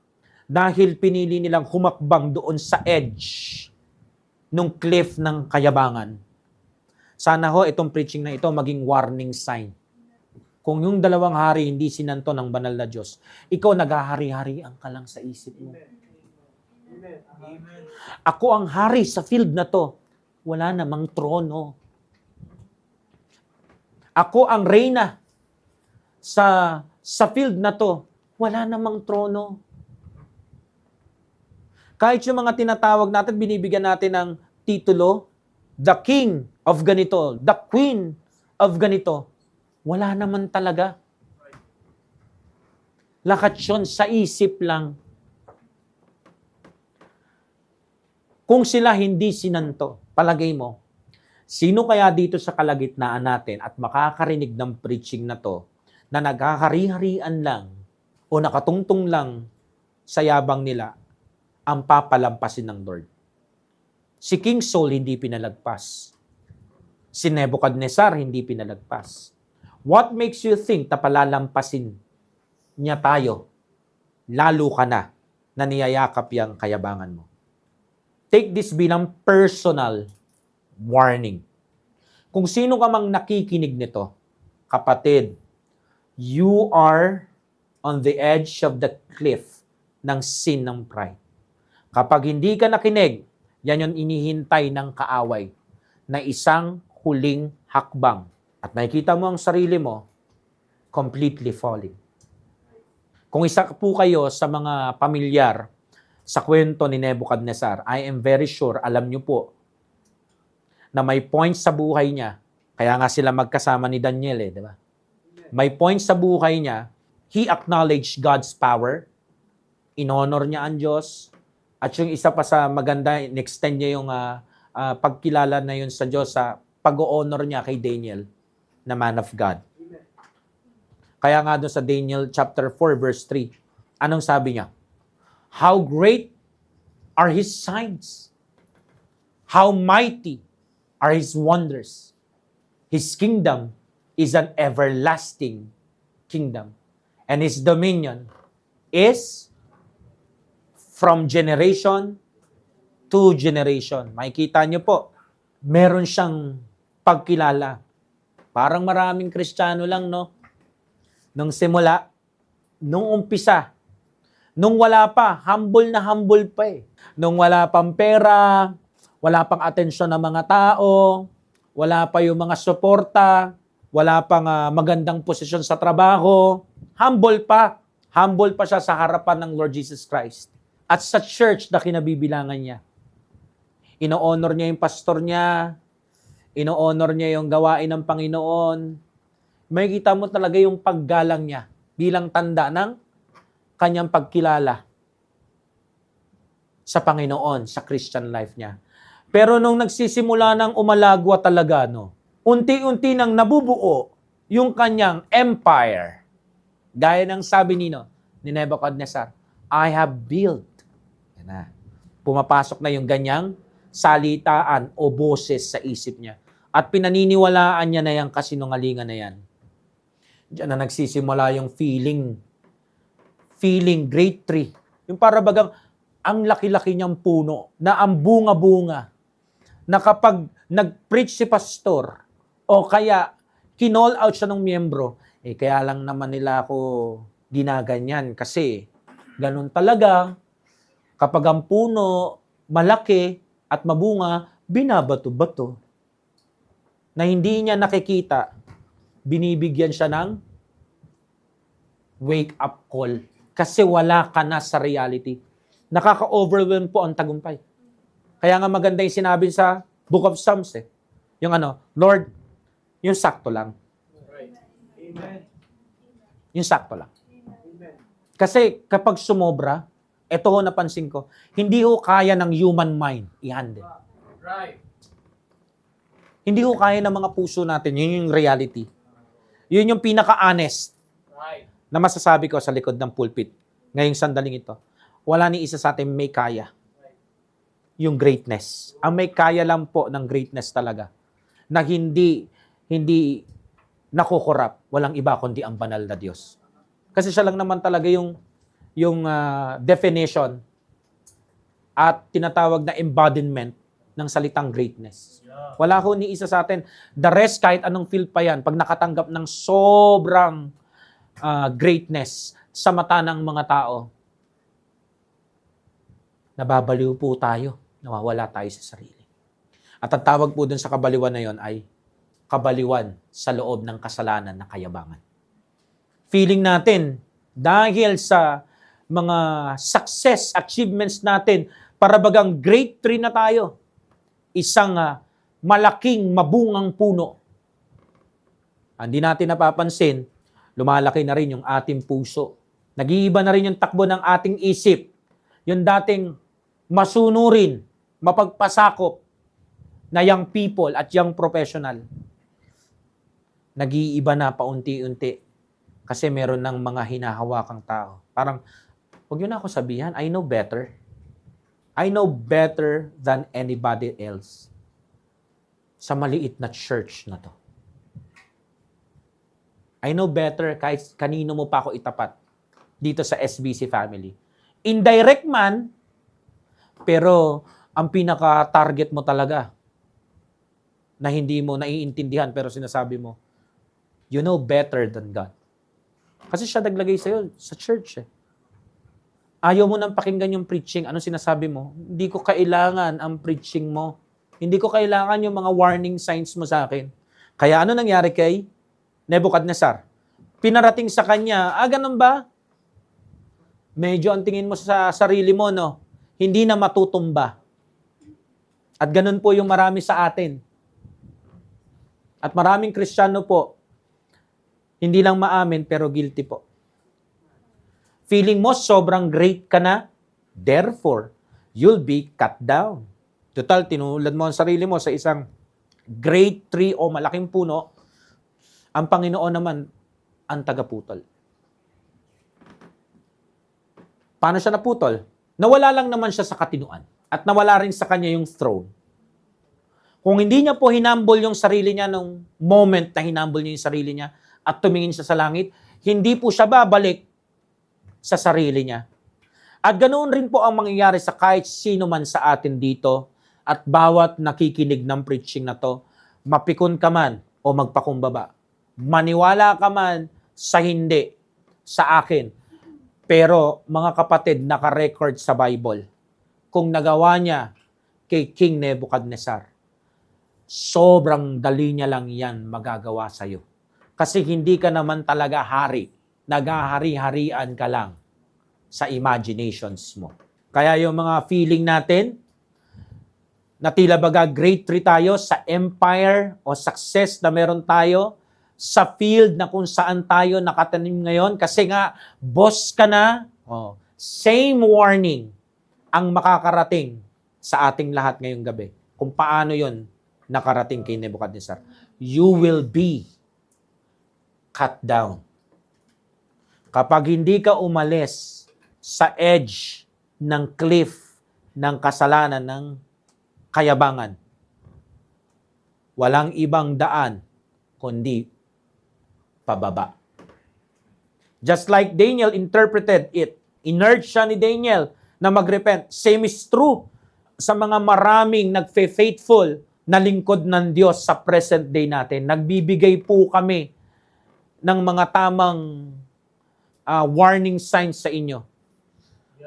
dahil pinili nilang humakbang doon sa edge nung cliff ng kayabangan, sana ho itong preaching na ito maging warning sign. Kung yung dalawang hari hindi sinanto ng banal na Diyos, ikaw naghahari-harian ka lang sa isip mo. Ako ang hari sa field na to. Wala namang trono. Ako ang reyna sa field na to. Wala namang trono. Kahit yung mga tinatawag natin, binibigyan natin ng titulo, the king of ganito, the queen of ganito. Wala naman talaga. Lahat yun sa isip lang. Kung sila hindi sinanto, palagay mo, sino kaya dito sa kalagitnaan natin at makakarinig ng preaching na to na nagkakari-harian lang o nakatungtong lang sa yabang nila ang papalampasin ng Lord? Si King Saul hindi pinalagpas. Si Nebuchadnezzar hindi pinalagpas. What makes you think na palalampasin niya tayo? Lalo ka na niyayakap yung kayabangan mo. Take this bilang personal warning. Kung sino ka mang nakikinig nito, kapatid, you are on the edge of the cliff ng sin ng pride. Kapag hindi ka nakinig, yan yung inihintay ng kaaway na isang huling hakbang. At nakikita mo ang sarili mo, completely falling. Kung isa po kayo sa mga pamilyar sa kwento ni Nebuchadnezzar, I am very sure, alam nyo po, na may point sa buhay niya. Kaya nga sila magkasama ni Daniel, di ba? May point sa buhay niya, he acknowledged God's power, inhonor niya ang Diyos, at yung isa pa sa maganda, in-extend niya yung pagkilala na yun sa Diyos sa pag-honor niya kay Daniel, na man of God. Kaya nga doon sa Daniel chapter 4 verse 3, anong sabi niya? How great are His signs? How mighty are His wonders? His kingdom is an everlasting kingdom. And His dominion is from generation to generation. Makikita niyo po, meron siyang pagkilala. Parang maraming Kristiyano lang, no? Nung simula, nung umpisa, nung wala pa, humble na humble pa eh. Nung wala pang pera, wala pang atensyon ng mga tao, wala pa yung mga suporta, wala pang magandang posisyon sa trabaho, humble pa. Humble pa siya sa harapan ng Lord Jesus Christ. At sa church na kinabibilangan niya. Ino-honor niya yung pastor niya, ino-honor niya yung gawain ng Panginoon. Makikita mo talaga yung paggalang niya bilang tanda ng kanyang pagkilala sa Panginoon, sa Christian life niya. Pero nung nagsisimula ng umalagwa talaga, no, unti-unti nang nabubuo yung kanyang empire. Gaya ng sabi ni Nebuchadnezzar, I have built. Yan na. Pumapasok na yung ganyang salitaan o boses sa isip niya. At pinaniniwalaan niya na yung kasinungalingan na yan. Diyan na nagsisimula yung feeling great tree. Yung para bagang ang laki-laki niyang puno na ang bunga-bunga na kapag nag-preach si pastor o kaya kinall out siya ng miyembro, kaya lang naman nila ako ginaganyan kasi ganun talaga. Kapag ang puno malaki at mabunga, binabato-bato. Na hindi niya nakikita, binibigyan siya ng wake-up call. Kasi wala ka na sa reality. Nakaka-overwhelm po ang tagumpay. Kaya nga maganda yung sinabi sa Book of Psalms Yung Lord, yung sakto lang. Right. Amen. Yung sakto lang. Kasi kapag sumobra, eto ho napansin ko, hindi ho kaya ng human mind i-handle. Right. Hindi ho kaya ng mga puso natin. Yun yung reality. Yun yung pinaka-honest Right. na masasabi ko sa likod ng pulpit. Ngayong sandaling ito. Wala ni isa sa atin may kaya. Yung greatness. Ang may kaya lang po ng greatness talaga. Na hindi nakukurap. Walang iba kundi ang banal na Diyos. Kasi siya lang naman talaga yung definition at tinatawag na embodiment ng salitang greatness. Wala ko ni isa sa atin. The rest, kahit anong field pa yan, pag nakatanggap ng sobrang greatness sa mata ng mga tao, nababaliw po tayo. Nawawala tayo sa sarili. At ang tawag po dun sa kabaliwan na yon ay kabaliwan sa loob ng kasalanan na kayabangan. Feeling natin, dahil sa mga success, achievements natin, para bagang great tree na tayo. Isang malaking mabungang puno. Hindi natin napapansin, lumalaki na rin yung ating puso. Nag-iiba na rin yung takbo ng ating isip. Yung dating masunurin, mapagpasakop na young people at young professional, nag-iiba na paunti-unti kasi meron ng mga hinahawakang tao. Parang, huwag yun na ako sabihan, I know better. I know better than anybody else sa maliit na church na to. I know better kahit kanino mo pa ako itapat dito sa SBC family. Indirect man, pero ang pinaka-target mo talaga na hindi mo naiintindihan pero sinasabi mo, you know better than God. Kasi siya naglagay sa'yo sa church. Ayaw mo nang pakinggan yung preaching. Ano sinasabi mo? Hindi ko kailangan ang preaching mo. Hindi ko kailangan yung mga warning signs mo sa akin. Kaya ano nangyari kay Nebuchadnezzar? Pinarating sa kanya, ganun ba? Medyo ang tingin mo sa sarili mo, no? Hindi na matutumba. At ganun po yung marami sa atin. At maraming Kristiyano po, hindi lang maamin pero guilty po. Feeling mo sobrang great ka na, therefore, you'll be cut down. Total, tinulad mo ang sarili mo sa isang great tree o malaking puno, ang Panginoon naman ang tagaputol. Paano siya naputol? Nawala lang naman siya sa katinuan at nawala rin sa kanya yung throne. Kung hindi niya po hinambol yung sarili niya nung moment na hinambol niya yung sarili niya at tumingin siya sa langit, hindi po siya babalik sa sarili niya. At ganoon rin po ang mangyayari sa kahit sino man sa atin dito at bawat nakikinig ng preaching na to, mapikon ka man o magpakumbaba. Maniwala ka man sa hindi, sa akin. Pero mga kapatid, naka-record sa Bible, kung nagawa niya kay King Nebuchadnezzar, sobrang dali niya lang yan magagawa sa'yo. Kasi hindi ka naman talaga hari. Naghahari-harian ka lang sa imaginations mo. Kaya yung mga feeling natin, na tila baga great tree tayo sa empire o success na meron tayo, sa field na kung saan tayo nakatanim ngayon, kasi nga, boss ka na, same warning ang makakarating sa ating lahat ngayong gabi. Kung paano yon nakarating kay Nebuchadnezzar. You will be cut down. Kapag hindi ka umalis sa edge ng cliff ng kasalanan ng kayabangan, walang ibang daan kundi pababa. Just like Daniel interpreted it, inurge siya ni Daniel na magrepent. Same is true sa mga maraming nagfe-faithful na lingkod ng Diyos sa present day natin. Nagbibigay po kami ng mga tamang warning signs sa inyo.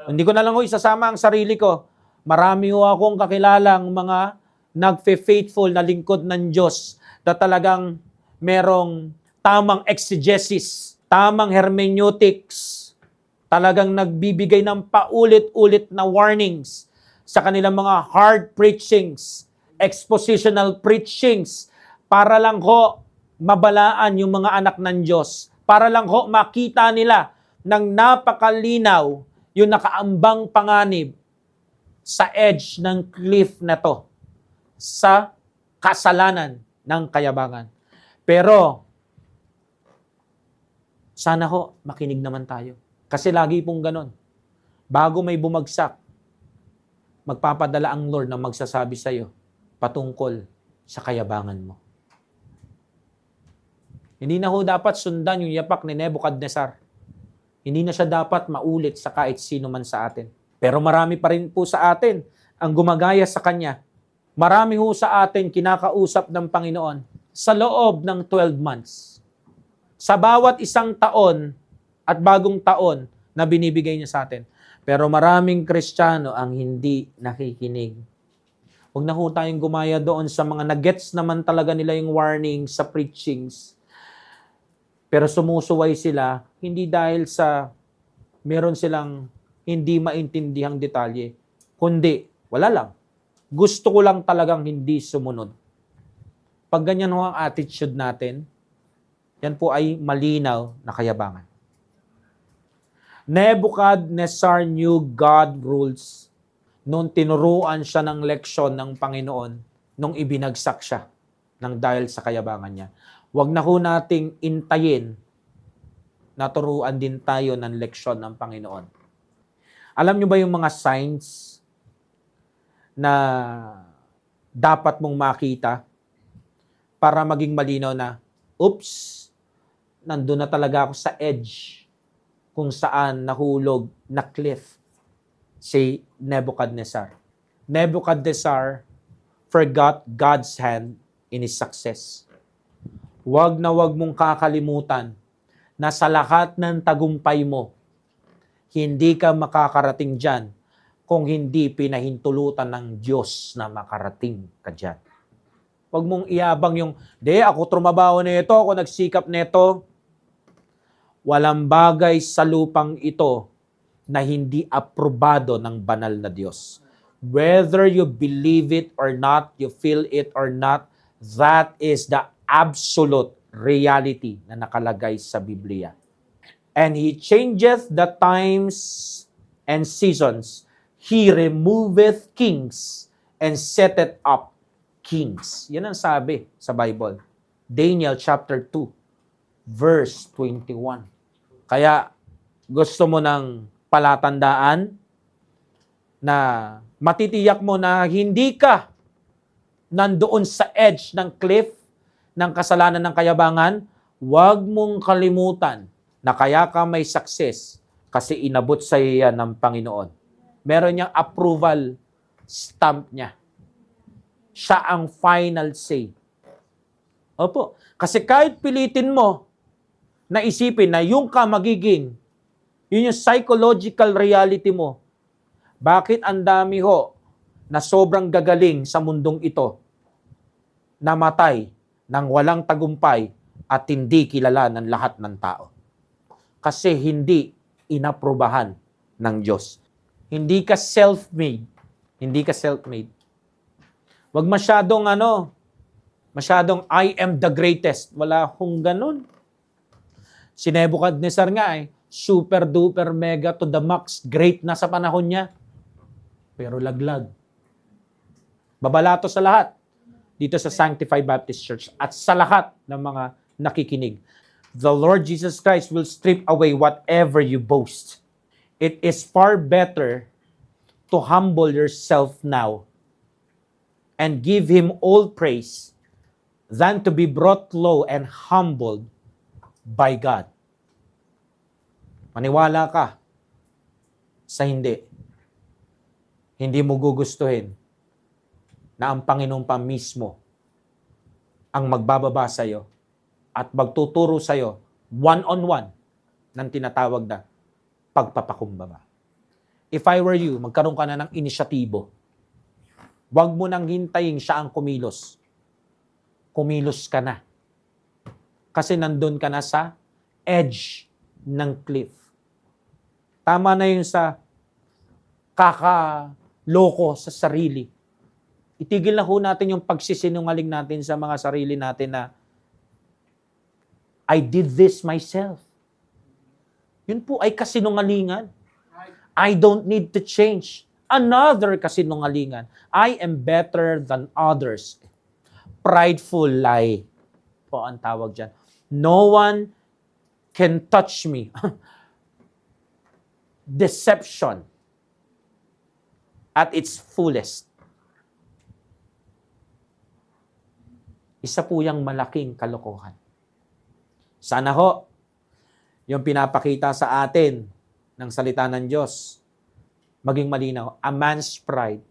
Hindi ko na lang isasama ang sarili ko. Marami ho akong kakilalang mga nagfe-faithful na lingkod ng Diyos na talagang merong tamang exegesis, tamang hermeneutics, talagang nagbibigay ng paulit-ulit na warnings sa kanilang mga hard preachings, expositional preachings, para lang ho mabalaan yung mga anak ng Diyos, para lang ho makita nila ng napakalinaw yung nakaambang panganib sa edge ng cliff na to, sa kasalanan ng kayabangan. Pero, sana ho, makinig naman tayo. Kasi lagi pong ganon. Bago may bumagsak, magpapadala ang Lord na magsasabi sa iyo patungkol sa kayabangan mo. Hindi na ho dapat sundan yung yapak ni Nebuchadnezzar. Hindi na siya dapat maulit sa kahit sino man sa atin. Pero marami pa rin po sa atin ang gumagaya sa Kanya. Marami ho sa atin kinakausap ng Panginoon sa loob ng 12 months. Sa bawat isang taon at bagong taon na binibigay niya sa atin. Pero maraming Kristiyano ang hindi nakikinig. Huwag na ho tayong gumaya doon sa mga nagets naman talaga nila yung warning sa preachings. Pero sumusuway sila, hindi dahil sa meron silang hindi maintindihang detalye, kundi wala lang. Gusto ko lang talagang hindi sumunod. Pag ganyan ho ang attitude natin, yan po ay malinaw na kayabangan. Nebuchadnezzar knew God rules. nung tinuruan siya ng leksyon ng Panginoon nung ibinagsak siya ng dahil sa kayabangan niya. Huwag na ho nating intayin na turuan din tayo ng leksyon ng Panginoon. Alam niyo ba yung mga signs na dapat mong makita para maging malinaw na, oops, nandun na talaga ako sa edge kung saan nahulog na cliff si Nebuchadnezzar. Nebuchadnezzar forgot God's hand in his success. Huwag na huwag mong kakalimutan na sa lahat ng tagumpay mo, hindi ka makakarating dyan kung hindi pinahintulutan ng Diyos na makarating ka dyan. Huwag mong iabang yung, ako trumabaho nito, ako nagsikap nito. Walang bagay sa lupang ito na hindi aprobado ng banal na Diyos. Whether you believe it or not, you feel it or not, that is the absolute reality na nakalagay sa Biblia. And He changeth the times and seasons. He removeth kings and setteth up kings. Yan ang sabi sa Bible. Daniel chapter 2, verse 21. Kaya gusto mo ng palatandaan na matitiyak mo na hindi ka nandoon sa edge ng cliff ng kasalanan ng kayabangan, huwag mong kalimutan na kaya ka may success kasi inabot sa iyo yan ng Panginoon. Meron niyang approval stamp niya. Siya ang final say. Opo. Kasi kahit pilitin mo na isipin na yung ka magiging, yun yung psychological reality mo. Bakit ang dami ho na sobrang gagaling sa mundong ito, namatay ng walang tagumpay at hindi kilala ng lahat ng tao? Kasi hindi inaprubahan ng Diyos. Hindi ka self-made. Hindi ka self-made. Wag masyadong I am the greatest. Wala hong ganun. Si Nebuchadnezzar nga super duper mega to the max. Great na sa panahon niya. Pero laglag. Babalato sa lahat. Dito sa Sanctified Baptist Church. At sa lahat ng mga nakikinig. The Lord Jesus Christ will strip away whatever you boast. It is far better to humble yourself now and give Him all praise than to be brought low and humbled by God. Maniwala ka sa hindi. Hindi mo gugustuhin na ang Panginoon pa mismo ang magbababa sa iyo at magtuturo sa iyo one-on-one ng tinatawag na pagpapakumbaba. If I were you, magkaroon ka na ng inisyatibo. Huwag mo nang hintayin siya ang kumilos. Kumilos ka na. Kasi nandun ka na sa edge ng cliff. Tama na yun sa kakaloko sa sarili. Itigil na ho natin yung pagsisinungaling natin sa mga sarili natin na I did this myself. Yun po ay kasinungalingan. I don't need to change. Another kasinungalingan. I am better than others. Prideful lie po ang tawag dyan. No one can touch me. Deception at its fullest. Isa po yung malaking kalokohan. Sana ho, yung pinapakita sa atin ng salita ng Diyos, maging malinaw, a man's pride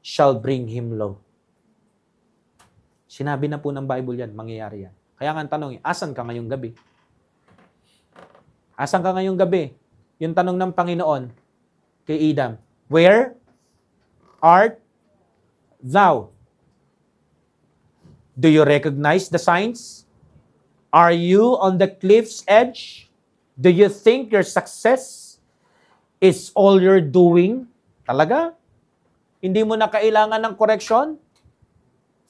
shall bring him low. Sinabi na po ng Bible yan, mangyayari yan. Kaya nga ang tanong, asan ka ngayong gabi? Asan ka ngayong gabi? Yung tanong ng Panginoon kay Adam, where art thou? Do you recognize the signs? Are you on the cliff's edge? Do you think your success is all you're doing? Talaga? Hindi mo na kailangan ng correction?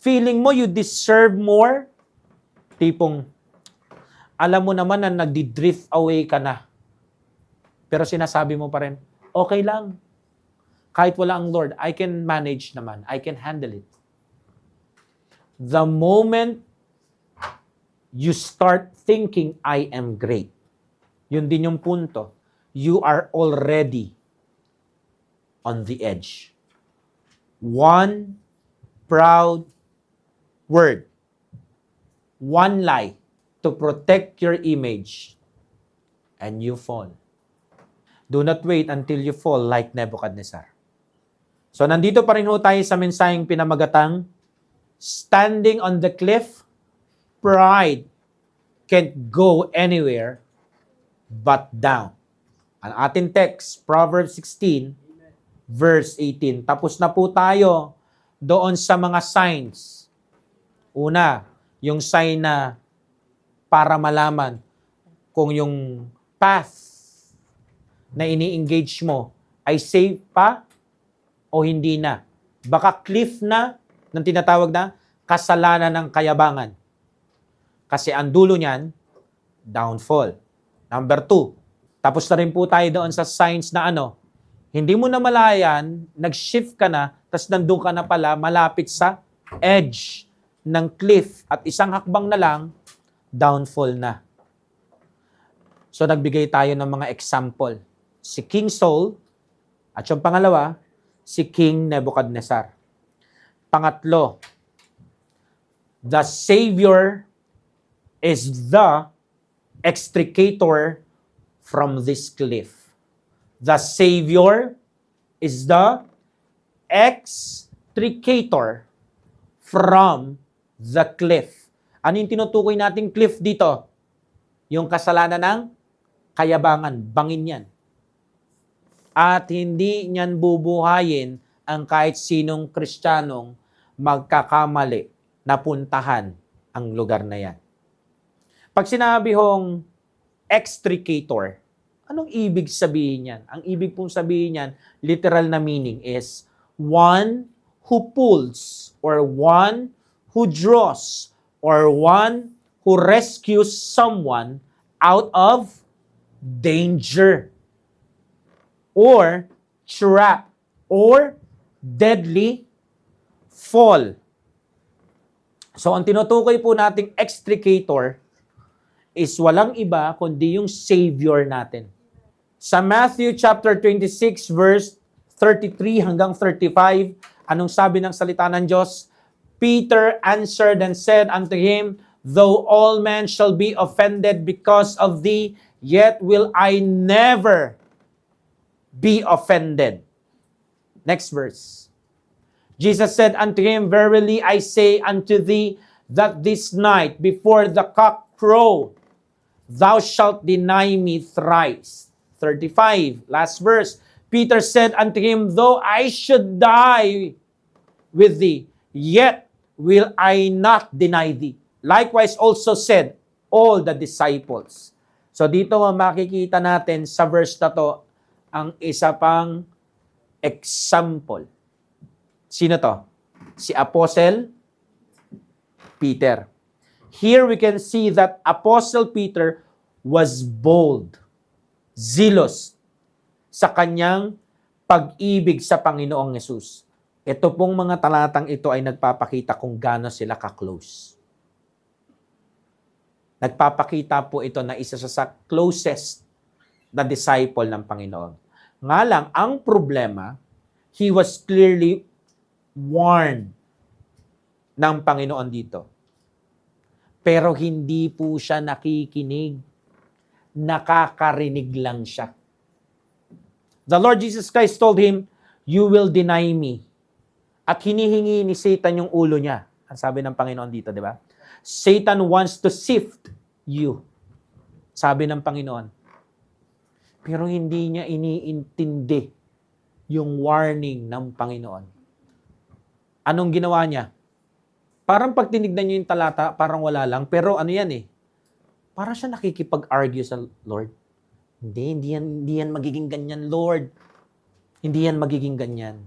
Feeling mo you deserve more? Tipong, alam mo naman na nagdi-drift away ka na. Pero sinasabi mo pa rin, okay lang. Kahit wala ang Lord, I can manage naman. I can handle it. The moment you start thinking, I am great, yun din yung punto. You are already on the edge. One proud word, one lie to protect your image, and you fall. Do not wait until you fall like Nebuchadnezzar. So nandito pa rin ho tayo sa mensaheng pinamagatang, standing on the cliff, pride can't go anywhere but down. Ang ating text, Proverbs 16, verse 18. Tapos na po tayo doon sa mga signs. Una, yung sign na para malaman kung yung path na ini-engage mo ay safe pa o hindi na. Baka cliff na ng tinatawag na kasalanan ng kayabangan. Kasi ang dulo niyan, downfall. Number 2, tapos na rin po tayo doon sa signs na hindi mo na malayan, nag-shift ka na, tapos nandun ka na pala, malapit sa edge ng cliff at isang hakbang na lang, downfall na. So nagbigay tayo ng mga example. Si King Saul, at yung pangalawa, si King Nebuchadnezzar. Pangatlo, the Savior is the extricator from this cliff. The Savior is the extricator from the cliff. Ano yung tinutukoy nating cliff dito? Yung kasalanan ng kayabangan. Bangin yan. At hindi niyan bubuhayin ang kahit sinong Kristiyanong magkakamali na puntahan ang lugar na yan. Pag sinabi hong extricator, anong ibig sabihin yan? Ang ibig pong sabihin yan, literal na meaning is one who pulls or one who draws or one who rescues someone out of danger or trap or deadly fall. So, ang tinutukoy po nating extricator is walang iba kundi yung Savior natin. Sa Matthew chapter 26 verse 33 hanggang 35, anong sabi ng salita ng Diyos? Peter answered and said unto him, though all men shall be offended because of thee, yet will I never be offended. Next verse. Jesus said unto him, verily I say unto thee, that this night before the cock crow, thou shalt deny me thrice. 35, last verse. Peter said unto him, though I should die with thee, yet will I not deny thee. Likewise also said all the disciples. So dito makikita natin sa verse na to, ang isa pang example. Sino to? Si Apostle Peter. Here we can see that Apostle Peter was bold, zealous sa kanyang pag-ibig sa Panginoong Yesus. Ito pong mga talatang ito ay nagpapakita kung gaano sila ka-close. Nagpapakita po ito na isa sa closest na disciple ng Panginoon. Nga lang, ang problema, he was clearly warned ng Panginoon dito. Pero hindi po siya nakikinig. Nakakarinig lang siya. The Lord Jesus Christ told him, you will deny me. At hinihingi ni Satan yung ulo niya. Ang sabi ng Panginoon dito, di ba? Satan wants to sift you. Sabi ng Panginoon. Pero hindi niya iniintindi yung warning ng Panginoon. Anong ginawa niya? Parang pag tinignan niyo yung talata, parang wala lang. Pero ano yan eh? Parang siya nakikipag-argue sa Lord. Hindi yan magiging ganyan, Lord. Hindi yan magiging ganyan.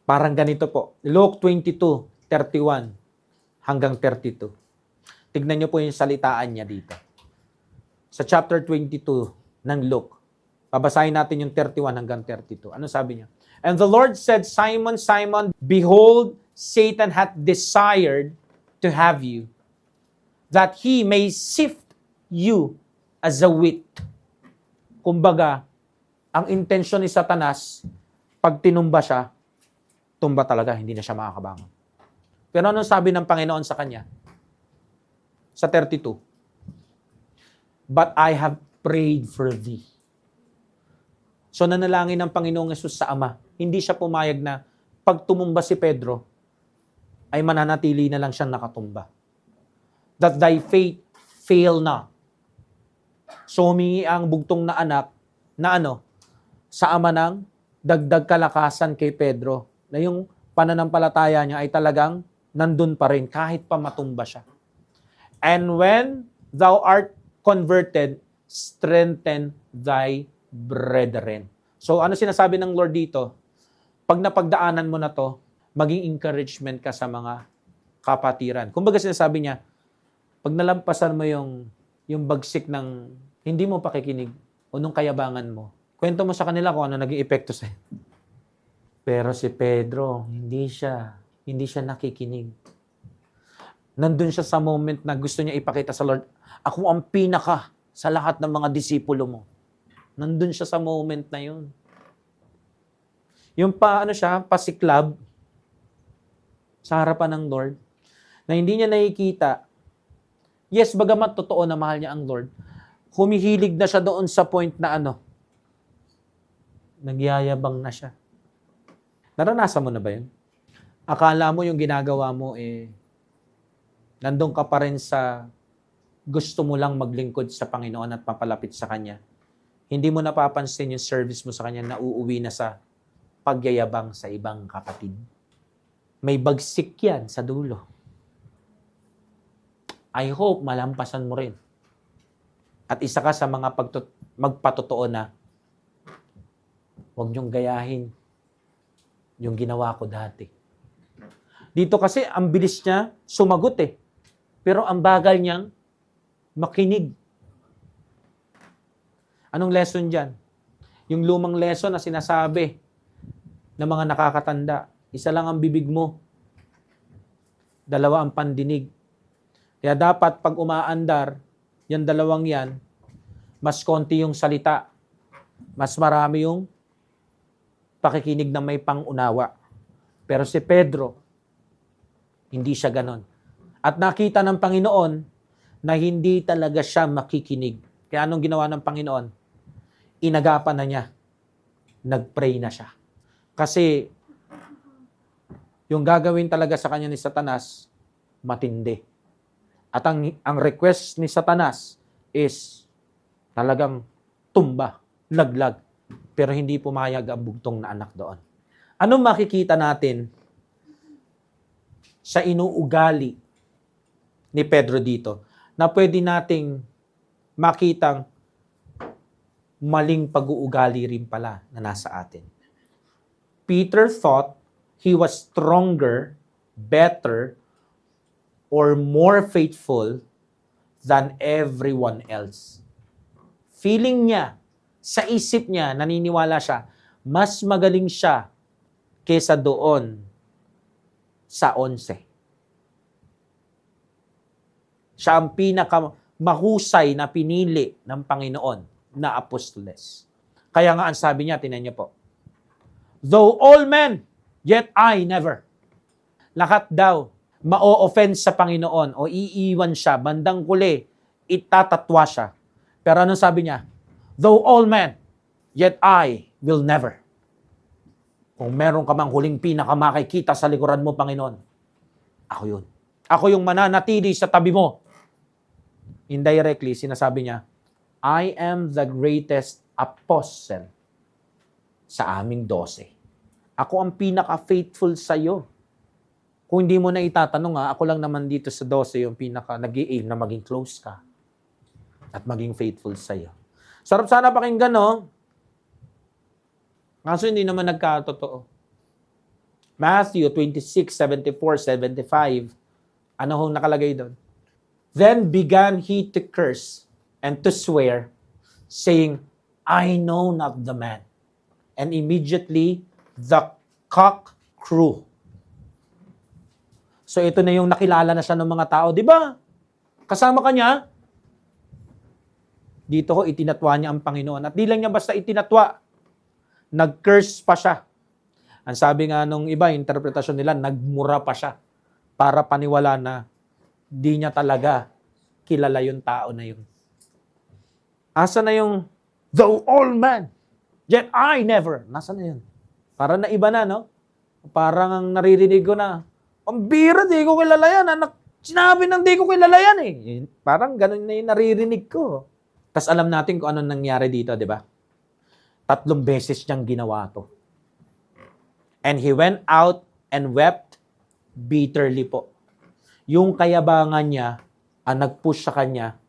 Parang ganito po. Luke 22:31 hanggang 32. Tignan niyo po yung salitaan niya dito. Sa chapter 22 ng Luke. Babasahin natin yung 31 hanggang 32. Ano sabi niya? And the Lord said, Simon, Simon, behold, Satan hath desired to have you, that he may sift you as a wheat. Kumbaga, ang intensyon ni Satanas, pag tinumba siya, tumba talaga, hindi na siya makakabangon. Pero ano sabi ng Panginoon sa kanya? Sa 32, but I have prayed for thee. So nanalangin ng Panginoong Yesus sa Ama. Hindi siya pumayag na pag tumumba si Pedro, ay mananatili na lang siyang nakatumba. That thy faith fail not. So humingi ang bugtong na anak na sa Ama ng dagdag kalakasan kay Pedro na yung pananampalataya niya ay talagang nandun pa rin kahit pa matumba siya. And when thou art converted, strengthen thy brethren. So ano sinasabi ng Lord dito? Pag napagdaanan mo na to, maging encouragement ka sa mga kapatiran. Kumbaga sinasabi niya, pag nalampasan mo yung bagsik ng hindi mo pakikinig o nung kayabangan mo, kwento mo sa kanila kung ano naging epekto sa'yo. Pero si Pedro, hindi siya nakikinig. Nandun siya sa moment na gusto niya ipakita sa Lord, ako ang pinaka sa lahat ng mga disipulo mo. Nandun siya sa moment na yun. Yung pasiklab sa harapan ng Lord, na hindi niya nakikita, yes, bagamat totoo na mahal niya ang Lord, humihilig na siya doon sa point na nagyayabang na siya. Naranasan mo na ba yun? Akala mo yung ginagawa mo nandun ka pa rin sa gusto mo lang maglingkod sa Panginoon at papalapit sa Kanya. Hindi mo napapansin yung service mo sa Kanya na uuwi na sa pagyayabang sa ibang kapatid. May bagsik yan sa dulo. I hope malampasan mo rin. At isa ka sa mga magpatotoo na huwag niyong gayahin yung ginawa ko dati. Dito kasi, ang bilis niya sumagot Pero ang bagal niyang makinig. Anong lesson dyan? Yung lumang lesson na sinasabi ng mga nakakatanda. Isa lang ang bibig mo. Dalawa ang pandinig. Kaya dapat pag umaandar, yung dalawang yan, mas konti yung salita. Mas marami yung pakikinig na may pangunawa. Pero si Pedro, hindi siya ganon. At nakita ng Panginoon na hindi talaga siya makikinig. Kaya anong ginawa ng Panginoon? Inagapan na niya. Nag-pray na siya. Kasi yung gagawin talaga sa kanya ni Satanas, matindi. At ang request ni Satanas is talagang tumba, laglag. Pero hindi pumayag ang bugtong na anak doon. Anong makikita natin sa inuugali ni Pedro dito na pwede nating makitang maling pag-uugali rin pala na nasa atin? Peter thought he was stronger, better, or more faithful than everyone else. Feeling niya, sa isip niya, naniniwala siya, mas magaling siya kesa doon sa 11. Siya ang pinakamahusay na pinili ng Panginoon na apostoles. Kaya nga ang sabi niya, tinan niyo po, though all men, yet I never. Lahat daw, ma-o-offend sa Panginoon o iiwan siya, bandang huli, itatatwa siya. Pero anong sabi niya? Though all men, yet I will never. Kung meron ka mang huling pinakamakikita sa likuran mo, Panginoon, ako yun. Ako yung mananatili sa tabi mo. Indirectly, sinasabi niya, I am the greatest apostle sa aming 12. Ako ang pinaka-faithful sa iyo. Kung hindi mo na itatanong, ako lang naman dito sa 12 yung pinaka nag-i-aim na maging close ka at maging faithful sa iyo. Sarap sana pakinggan, no? Kaso hindi naman nagkatotoo. Matthew 26:74-75. Ano hong nakalagay doon? Then began he to curse and to swear, saying, I know not the man. And immediately The cock crew. So ito na yung nakilala na siya ng mga tao. Di ba? Kasama ka niya. Dito ko itinatwa niya ang Panginoon. At di lang niya basta itinatwa. Nag-curse pa siya. Ang sabi nga nung iba, interpretasyon nila, nagmura pa siya. Para paniwala na di niya talaga kilala yung tao na yun. Asa na yung the old man, yet I never. Nasa na yun? Para na iba na, no? Parang ang naririnig ko na, ang bira, di ko kilala yan. Anak, sinabi ng di ko kilala yan eh. Parang ganun na yung naririnig ko. Tapos alam natin kung ano nangyari dito, di ba? 3 beses niyang ginawa to. And he went out and wept bitterly po. Yung kayabangan niya, ang nag-push sa kanya,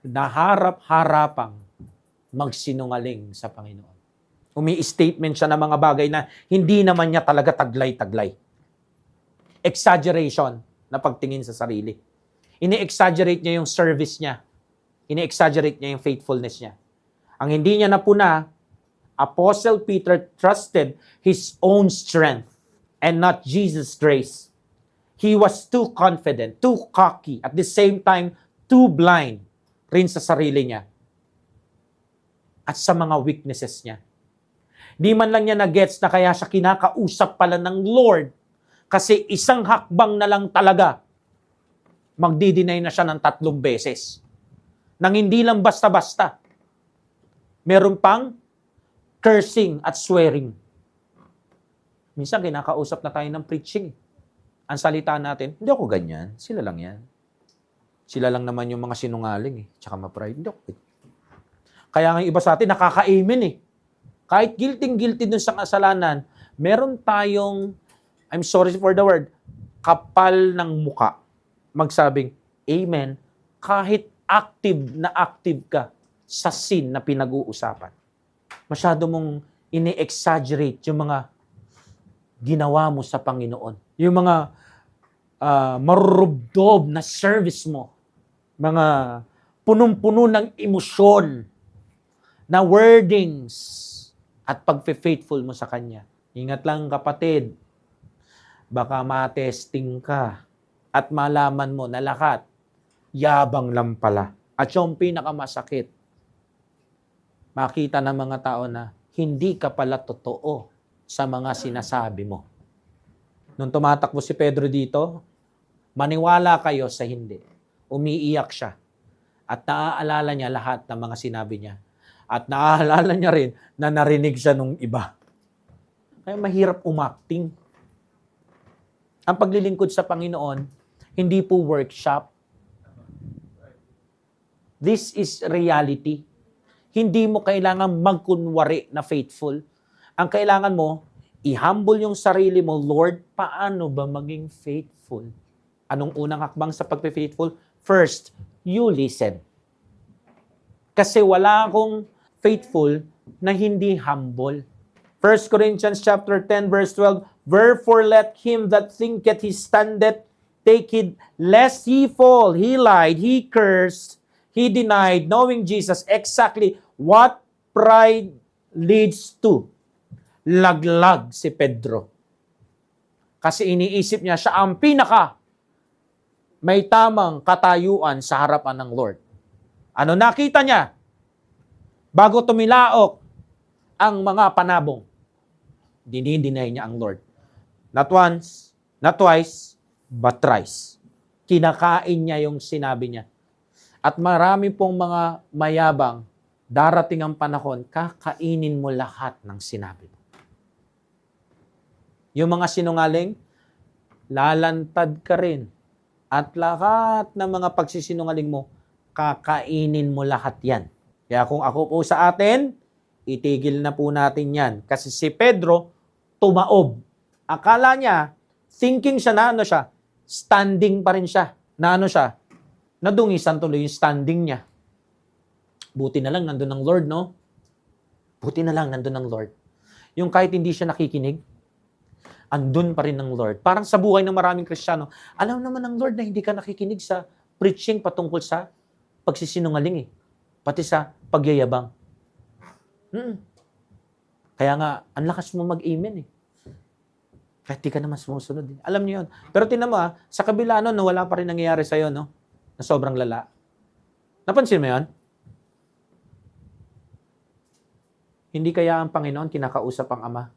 na harap-harapang magsinungaling sa Panginoon. Umi-statement siya ng mga bagay na hindi naman niya talaga taglay-taglay. Exaggeration na pagtingin sa sarili. Ini-exaggerate niya yung service niya. Ini-exaggerate niya yung faithfulness niya. Ang hindi niya napuna, Apostle Peter trusted his own strength and not Jesus' grace. He was too confident, too cocky, at the same time, too blind rin sa sarili niya at sa mga weaknesses niya. Di man lang niya na-gets na kaya siya kinakausap pala ng Lord kasi isang hakbang na lang talaga magdi-deny na siya ng 3 beses. Nang hindi lang basta-basta. Meron pang cursing at swearing. Minsan kinakausap na tayo ng preaching. Ang salita natin, hindi ako ganyan. Sila lang yan. Sila lang naman yung mga sinungaling eh. Tsaka ma-pride. Hindi ako. Kaya nga iba sa atin, nakaka-amen eh. Kahit guilty dun sa kasalanan, meron tayong, I'm sorry for the word, kapal ng muka. Magsabing, amen, kahit active ka sa sin na pinag-uusapan. Masyado mong ini-exaggerate yung mga ginawa mo sa Panginoon. Yung mga marurubdob na service mo. Mga punong-puno ng emosyon na wordings at pag-faithful mo sa Kanya. Ingat lang kapatid, baka matesting ka at malaman mo na lahat, yabang lang pala. At yung pinakamasakit, makita ng mga tao na hindi ka pala totoo sa mga sinasabi mo. Nung tumatakbo si Pedro dito, maniwala kayo sa hindi. Umiiyak siya. At naaalala niya lahat ng mga sinabi niya. At naaalala niya rin na narinig siya nung iba. Kaya mahirap umakting. Ang paglilingkod sa Panginoon, hindi po workshop. This is reality. Hindi mo kailangan magkunwari na faithful. Ang kailangan mo, i-humble yung sarili mo, Lord, paano ba maging faithful? Anong unang hakbang sa pag-faithful? First, you listen. Kasi wala akong faithful na hindi humble. 1 Corinthians chapter 10 verse 12, wherefore let him that thinketh he standeth take heed lest he fall. He lied, he cursed, he denied, knowing Jesus exactly what pride leads to. Laglag si Pedro. Kasi iniisip niya, siya ang pinaka may tamang katayuan sa harapan ng Lord. Ano nakita niya? Bago tumilaok ang mga panabong, dinideny niya ang Lord. Not once, not twice, but thrice. Kinakain niya yung sinabi niya. At marami pong mga mayabang, darating ang panahon, kakainin mo lahat ng sinabi mo. Yung mga sinungaling, lalantad ka rin. At lahat ng mga pagsisinungaling mo, kakainin mo lahat yan. Kaya kung ako po sa atin, itigil na po natin yan. Kasi si Pedro, tumaob. Akala niya, thinking siya na ano siya, standing pa rin siya. Na ano siya, nadungisan tuloy yung standing niya. Buti na lang nandun ang Lord, no? Buti na lang nandun ang Lord. Yung kahit hindi siya nakikinig, andun pa rin ng Lord. Parang sa buhay ng maraming Kristiyano, alam naman ng Lord na hindi ka nakikinig sa preaching patungkol sa pagsisinungaling eh. Pati sa pagyayabang. Kaya nga, ang lakas mo mag-amen eh. Kahit di ka naman sumusunod. Eh. Alam niyo yun. Pero tinan mo sa kabila nun, no, wala pa rin nangyayari sa'yo, no? Na sobrang lala. Napansin mo yun? Hindi kaya ang Panginoon kinakausap ang Ama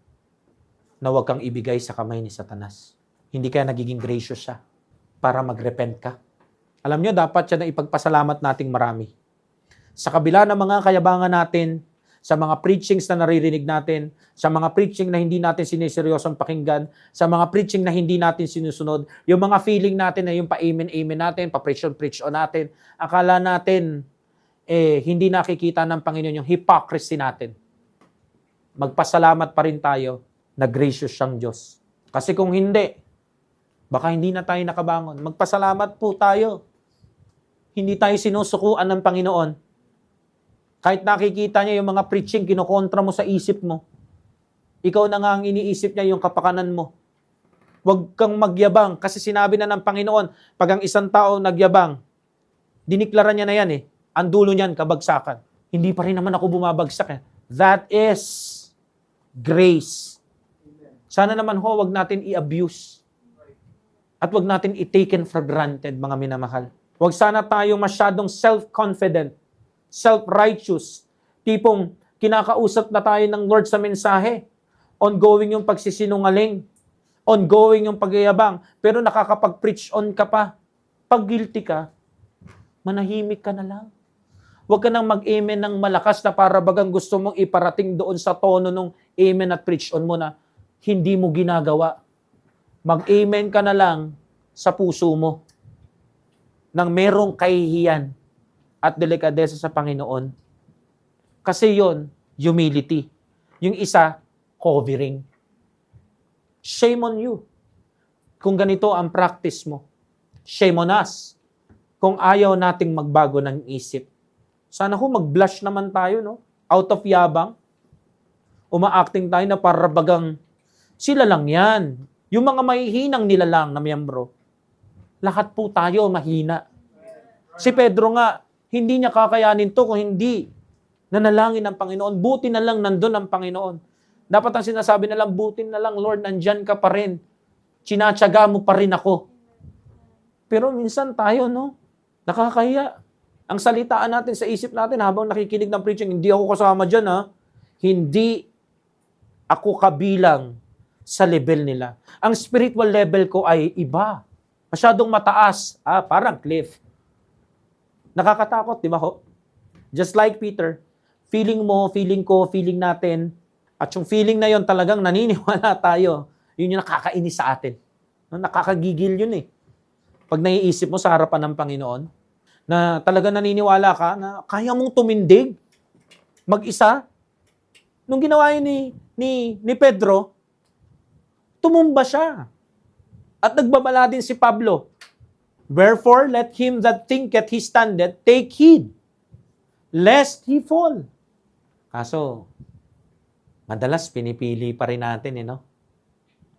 na huwag kang ibigay sa kamay ni Satanas. Hindi kaya nagiging gracious siya para mag-repent ka. Alam niyo, dapat siya na ipagpasalamat nating marami. Sa kabila ng mga kayabangan natin, sa mga preachings na naririnig natin, sa mga preaching na hindi natin siniseryosong pakinggan, sa mga preaching na hindi natin sinusunod, yung mga feeling natin na yung pa-amen natin, pa-preach on natin, akala natin, hindi nakikita ng Panginoon yung hypocrisy natin. Magpasalamat pa rin tayo na gracious siyang Diyos. Kasi kung hindi, baka hindi na tayo nakabangon. Magpasalamat po tayo. Hindi tayo sinusukuan ng Panginoon. Kahit nakikita niya yung mga preaching, kinokontra mo sa isip mo. Ikaw na nga ang iniisip niya yung kapakanan mo. Huwag kang magyabang kasi sinabi na ng Panginoon, pag ang isang tao nagyabang, diniklara niya na yan ang dulo niyan, kabagsakan. Hindi pa rin naman ako bumabagsak That is grace. Sana naman wag natin i-abuse. At wag natin i-taken for granted, mga minamahal. Wag sana tayo masyadong self-confident, self-righteous, tipong kinakausap na tayo ng Lord sa mensahe. Ongoing yung pagsisinungaling. Ongoing yung pagyayabang. Pero nakakapag-preach on ka pa. Pag guilty ka, manahimik ka na lang. Huwag ka nang mag-amen ng malakas na para bagang gusto mong iparating doon sa tono ng amen at preach on mo na hindi mo ginagawa. Mag-amen ka na lang sa puso mo nang merong kahihiyan at delikadesa sa Panginoon. Kasi yon humility. Yung isa, covering. Shame on you kung ganito ang practice mo. Shame on us kung ayaw nating magbago ng isip. Sana mag-blush naman tayo, no? Out of yabang. Uma-acting tayo na para bagang sila lang yan. Yung mga mahihinang nila lang na miyembro. Lahat po tayo mahina. Si Pedro nga, hindi niya kakayanin to kung hindi nanalangin ng Panginoon. Buti na lang nandun ang Panginoon. Dapat ang sinasabi na lang, buti na lang, Lord, nandyan ka pa rin. Tinatsaga mo pa rin ako. Pero minsan tayo, no? Nakakahiya. Ang salitaan natin sa isip natin habang nakikinig ng preaching, hindi ako kasama dyan, Hindi ako kabilang sa level nila. Ang spiritual level ko ay iba. Masyadong mataas. Parang cliff. Nakakatakot, di ba ho? Just like Peter, feeling mo, feeling ko, feeling natin, at yung feeling na yon talagang naniniwala tayo, yun yung nakakainis sa atin. Nakakagigil yun Pag naiisip mo sa harapan ng Panginoon, na talaga naniniwala ka na kaya mong tumindig mag-isa. Nung ginawa yun ni Pedro, tumumba siya. At nagbabala din si Pablo. Wherefore, let him that thinketh he standeth take heed, lest he fall. Kaso, madalas pinipili pa rin natin,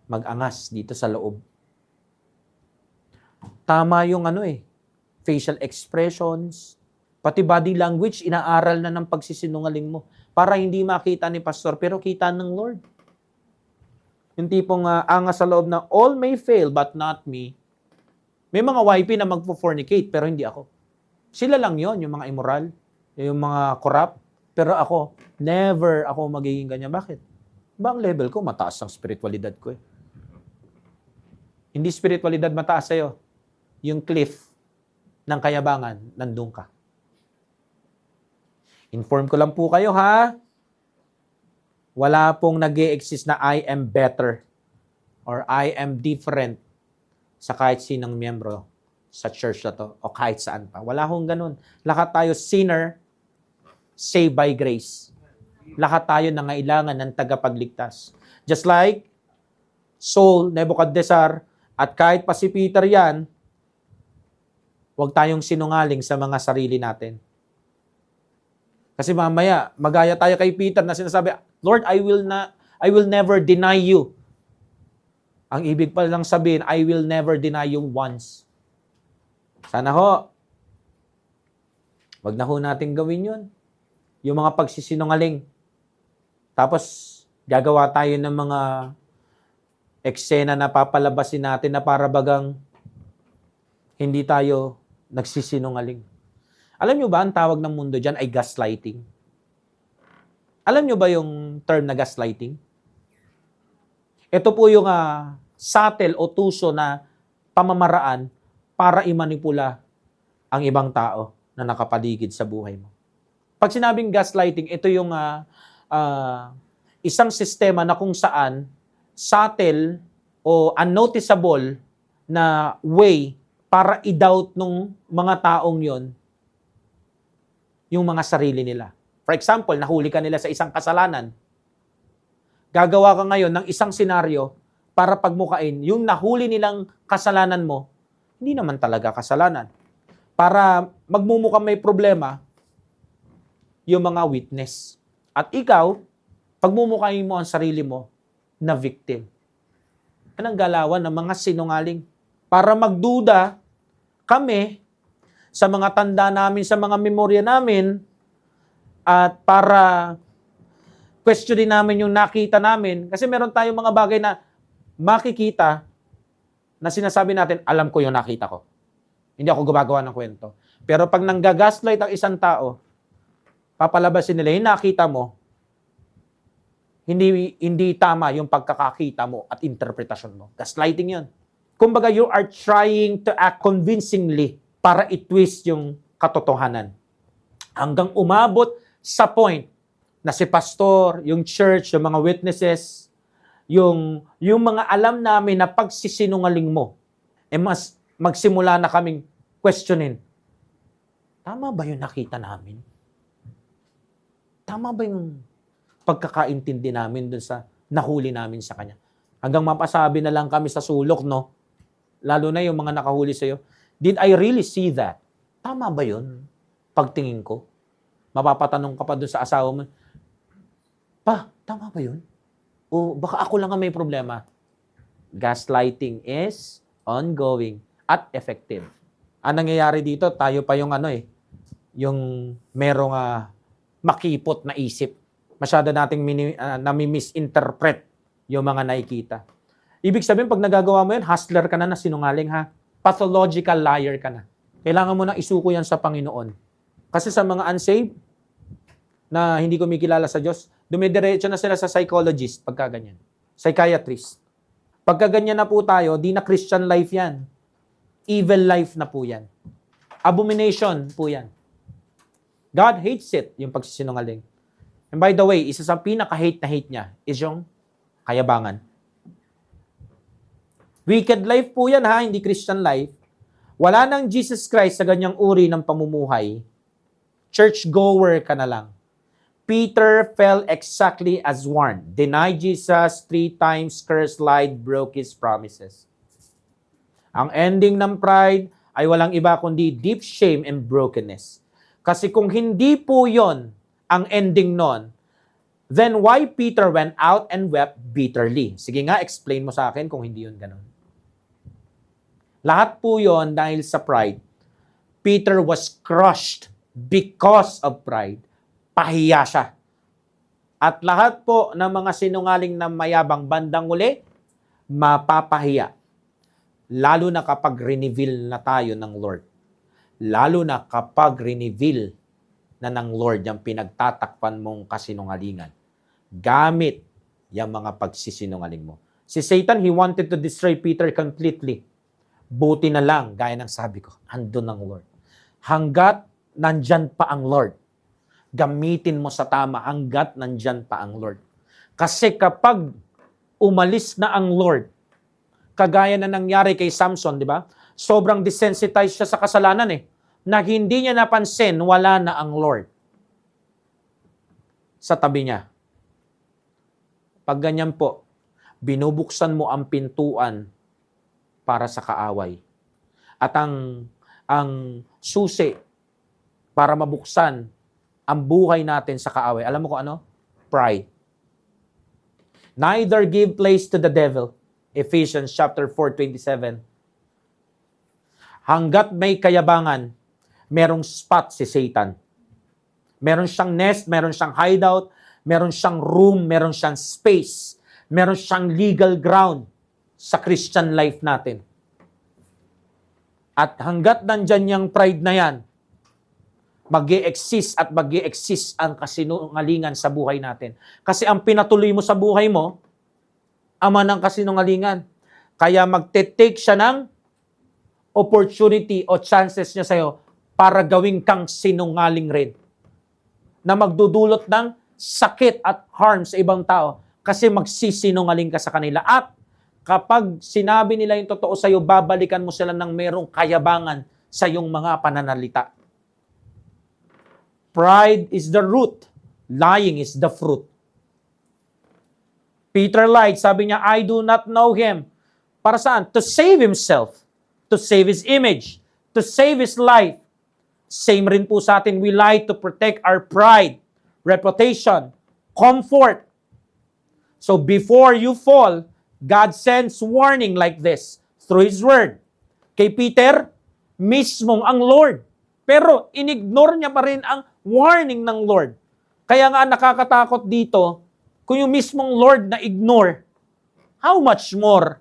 mag-angas dito sa loob. Tama yung facial expressions, pati body language, inaaral na ng pagsisinungaling mo para hindi makita ni pastor, pero kita ng Lord. Yung tipong angas sa loob na all may fail but not me. May mga YP na magpo-fornicate pero hindi ako. Sila lang yon, yung mga immoral, yung mga corrupt. Pero ako, never ako magiging ganyan. Bakit? Ba ang level ko, mataas ang spiritualidad ko Hindi spiritualidad mataas sa'yo. Yung cliff ng kayabangan, nandun ka. Inform ko lang po kayo, Wala pong nag-e-exist na I am better or I am different sa kahit sinang miyembro sa church na to o kahit saan pa. Wala hong ganun. Lahat tayo sinner, saved by grace. Lahat tayo nangailangan ng tagapagligtas. Just like Saul, Nebuchadnezzar, at kahit pa si Peter yan, huwag tayong sinungaling sa mga sarili natin. Kasi mamaya, magaya tayo kay Peter na sinasabi, Lord, I will never deny you. Ang ibig pa lang sabihin, I will never deny you once. Sana wag na natin gawin yun. Yung mga pagsisinungaling. Tapos, gagawa tayo ng mga eksena na papalabasin natin na para bagang hindi tayo nagsisinungaling. Alam nyo ba, ang tawag ng mundo dyan ay gaslighting. Alam nyo ba yung term na gaslighting? Ito po yung subtle o tuso na pamamaraan para imanipula ang ibang tao na nakapaligid sa buhay mo. Pag sinabing gaslighting, ito yung isang sistema na kung saan subtle o unnoticeable na way para i-doubt nung mga taong yon yung mga sarili nila. For example, nahuli ka nila sa isang kasalanan. Gagawa ka ngayon ng isang senaryo para pagmukain yung nahuli nilang kasalanan mo, hindi naman talaga kasalanan. Para magmumukhang may problema, yung mga witness. At ikaw, pagmumukhain mo ang sarili mo na victim. Anong galawan ng mga sinungaling? Para magduda kami sa mga tanda namin, sa mga memorya namin, at para questionin namin yung nakita namin. Kasi meron tayong mga bagay na makikita na sinasabi natin, alam ko yung nakita ko. Hindi ako gumagawa ng kwento. Pero pag nanggagaslight ang isang tao, papalabasin nila yung nakita mo, hindi tama yung pagkakakita mo at interpretasyon mo. Gaslighting yun. Kumbaga, you are trying to act convincingly para i-twist yung katotohanan. Hanggang umabot sa point na si pastor, yung church, yung mga witnesses, yung mga alam namin na pagsisinungaling mo, mas magsimula na kaming questionin. Tama ba yung nakita namin? Tama ba yung pagkakaintindi namin dun sa nahuli namin sa kanya? Hanggang mapasabi na lang kami sa sulok, no? Lalo na yung mga nakahuli sa'yo. Did I really see that? Tama ba yun? Pagtingin ko. Mapapatanong ka pa dun sa asawa mo, pa, tama ba yun? O baka ako lang ang may problema. Gaslighting is ongoing at effective. Ang nangyayari dito, tayo pa yung yung merong makipot na isip. Masyado nating nami-misinterpret yung mga nakikita. Ibig sabihin, pag nagagawa mo yun, hustler ka na sinungaling ha. Pathological liar ka na. Kailangan mo nang isuko yan sa Panginoon. Kasi sa mga unsaved, na hindi kumikilala sa Diyos, dumidiretso na sila sa psychologist pagka ganyan. Psychiatrist. Pagka ganyan na po tayo, di na Christian life yan. Evil life na po yan. Abomination po yan. God hates it, yung pagsisinungaling. And by the way, isa sa pinaka-hate na hate niya is yung kayabangan. Wicked life po yan ha, hindi Christian life. Wala nang Jesus Christ sa ganyang uri ng pamumuhay. Church-goer ka na lang. Peter fell exactly as warned. Denied Jesus 3 times, cursed, lied, broke His promises. Ang ending ng pride ay walang iba kundi deep shame and brokenness. Kasi kung hindi po yon ang ending nun, then why Peter went out and wept bitterly? Sige nga, explain mo sa akin kung hindi yun ganun. Lahat po yon dahil sa pride. Peter was crushed because of pride. Pahiya siya. At lahat po ng mga sinungaling na mayabang bandang uli, mapapahiya. Lalo na kapag reveal na tayo ng Lord. Lalo na kapag reveal na ng Lord yung pinagtatakpan mong kasinungalingan. Gamit yung mga pagsisinungaling mo. Si Satan, he wanted to destroy Peter completely. Buti na lang, gaya ng sabi ko, andun ang Lord. Hanggat nandyan pa ang Lord, gamitin mo sa tama hanggat nandyan pa ang Lord. Kasi kapag umalis na ang Lord, kagaya na nangyari kay Samson, di ba? Sobrang desensitized siya sa kasalanan na hindi niya napansin, wala na ang Lord sa tabi niya. Pag ganyan po, binubuksan mo ang pintuan para sa kaaway. At ang susi para mabuksan ang buhay natin sa kaaway. Alam mo kung ano? Pride. Neither give place to the devil. Ephesians chapter 4:27. Hanggat may kayabangan, merong spot si Satan. Meron siyang nest, meron siyang hideout, meron siyang room, meron siyang space, meron siyang legal ground sa Christian life natin. At hanggat nandyan yung pride na yan, mag-i-exist at mag-i-exist ang kasinungalingan sa buhay natin. Kasi ang pinatuloy mo sa buhay mo, ama ng kasinungalingan. Kaya magte-take siya ng opportunity o chances niya sa'yo para gawing kang sinungaling rin. Na magdudulot ng sakit at harm sa ibang tao kasi magsisinungaling ka sa kanila. At kapag sinabi nila yung totoo sa'yo, babalikan mo sila ng merong kayabangan sa iyong mga pananalita. Pride is the root. Lying is the fruit. Peter lied. Sabi niya, I do not know him. Para saan? To save himself. To save his image. To save his life. Same rin po sa atin. We lie to protect our pride, reputation, comfort. So before you fall, God sends warning like this through His Word. Kay Peter, mismong ang Lord. Pero inignore niya pa rin ang warning ng Lord. Kaya nga nakakatakot dito, kung yung mismong Lord na ignore, how much more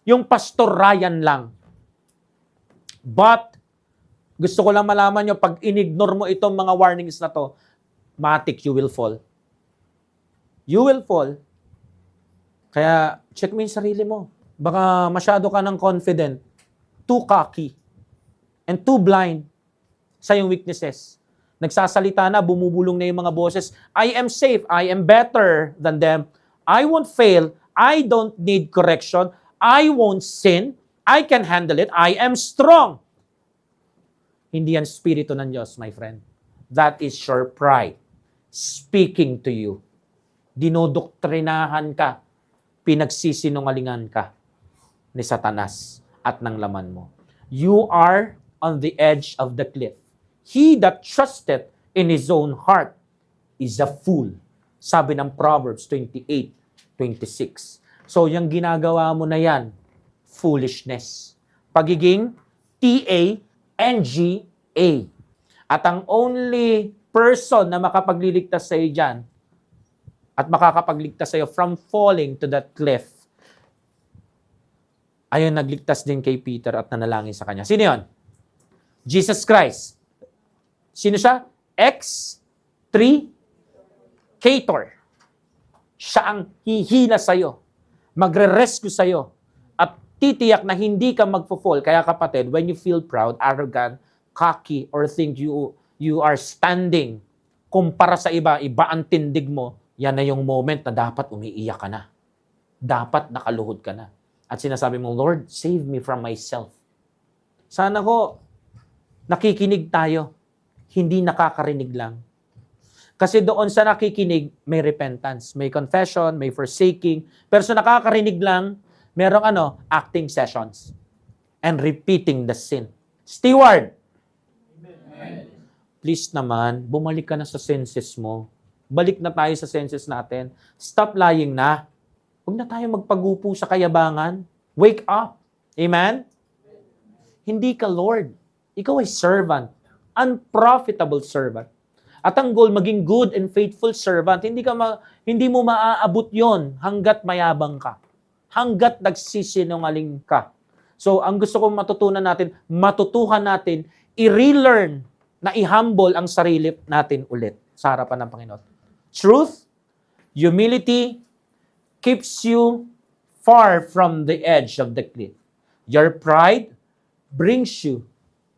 yung Pastor Ryan lang. But, gusto ko lang malaman nyo, pag inignore mo itong mga warnings na to, matik you will fall. You will fall. Kaya, check mo yung sarili mo. Baka masyado ka ng confident, too cocky, and too blind sa iyong weaknesses. Nagsasalita na, bumubulong na yung mga boses, I am safe, I am better than them, I won't fail, I don't need correction, I won't sin, I can handle it, I am strong. Hindi yan spirito ng Diyos, my friend. That is your pride speaking to you. Dinodoktrinahan ka, pinagsisinungalingan ka ni Satanas at ng laman mo. You are on the edge of the cliff. He that trusteth in his own heart is a fool. Sabi ng Proverbs 28:26. So, yung ginagawa mo na yan, foolishness. Pagiging T-A-N-G-A. At ang only person na makapagliligtas sa iyo dyan at makakapagligtas sa iyo from falling to that cliff, ayun, nagligtas din kay Peter at nanalangin sa kanya. Sino yun? Jesus Christ. Sino siya? Extricator. Siya ang hihila sa'yo, magre-rescue sa'yo, at titiyak na hindi ka magpo-fall. Kaya kapatid, when you feel proud, arrogant, cocky, or think you are standing kumpara sa iba ang tindig mo, yan na yung moment na dapat umiiyak ka na. Dapat nakaluhod ka na. At sinasabi mo, Lord, save me from myself. Sana ko, nakikinig tayo. Hindi nakakarinig lang. Kasi doon sa nakikinig, may repentance, may confession, may forsaking. Pero sa nakakarinig lang, merong acting sessions. And repeating the sin. Steward, Amen. please naman, bumalik ka na sa senses mo. Balik na tayo sa senses natin. Stop lying na. Huwag na tayo magpagupo sa kayabangan. Wake up. Amen? Hindi ka Lord. Ikaw ay servant. Unprofitable servant. At ang goal, maging good and faithful servant. Hindi mo maaabot yon hanggat mayabang ka. Hanggat nagsisinungaling ka. So, ang gusto kong matutuhan natin, i-relearn na i-humble ang sarili natin ulit sa harapan ng Panginoon. Truth, humility, keeps you far from the edge of the cliff. Your pride brings you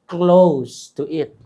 close to it.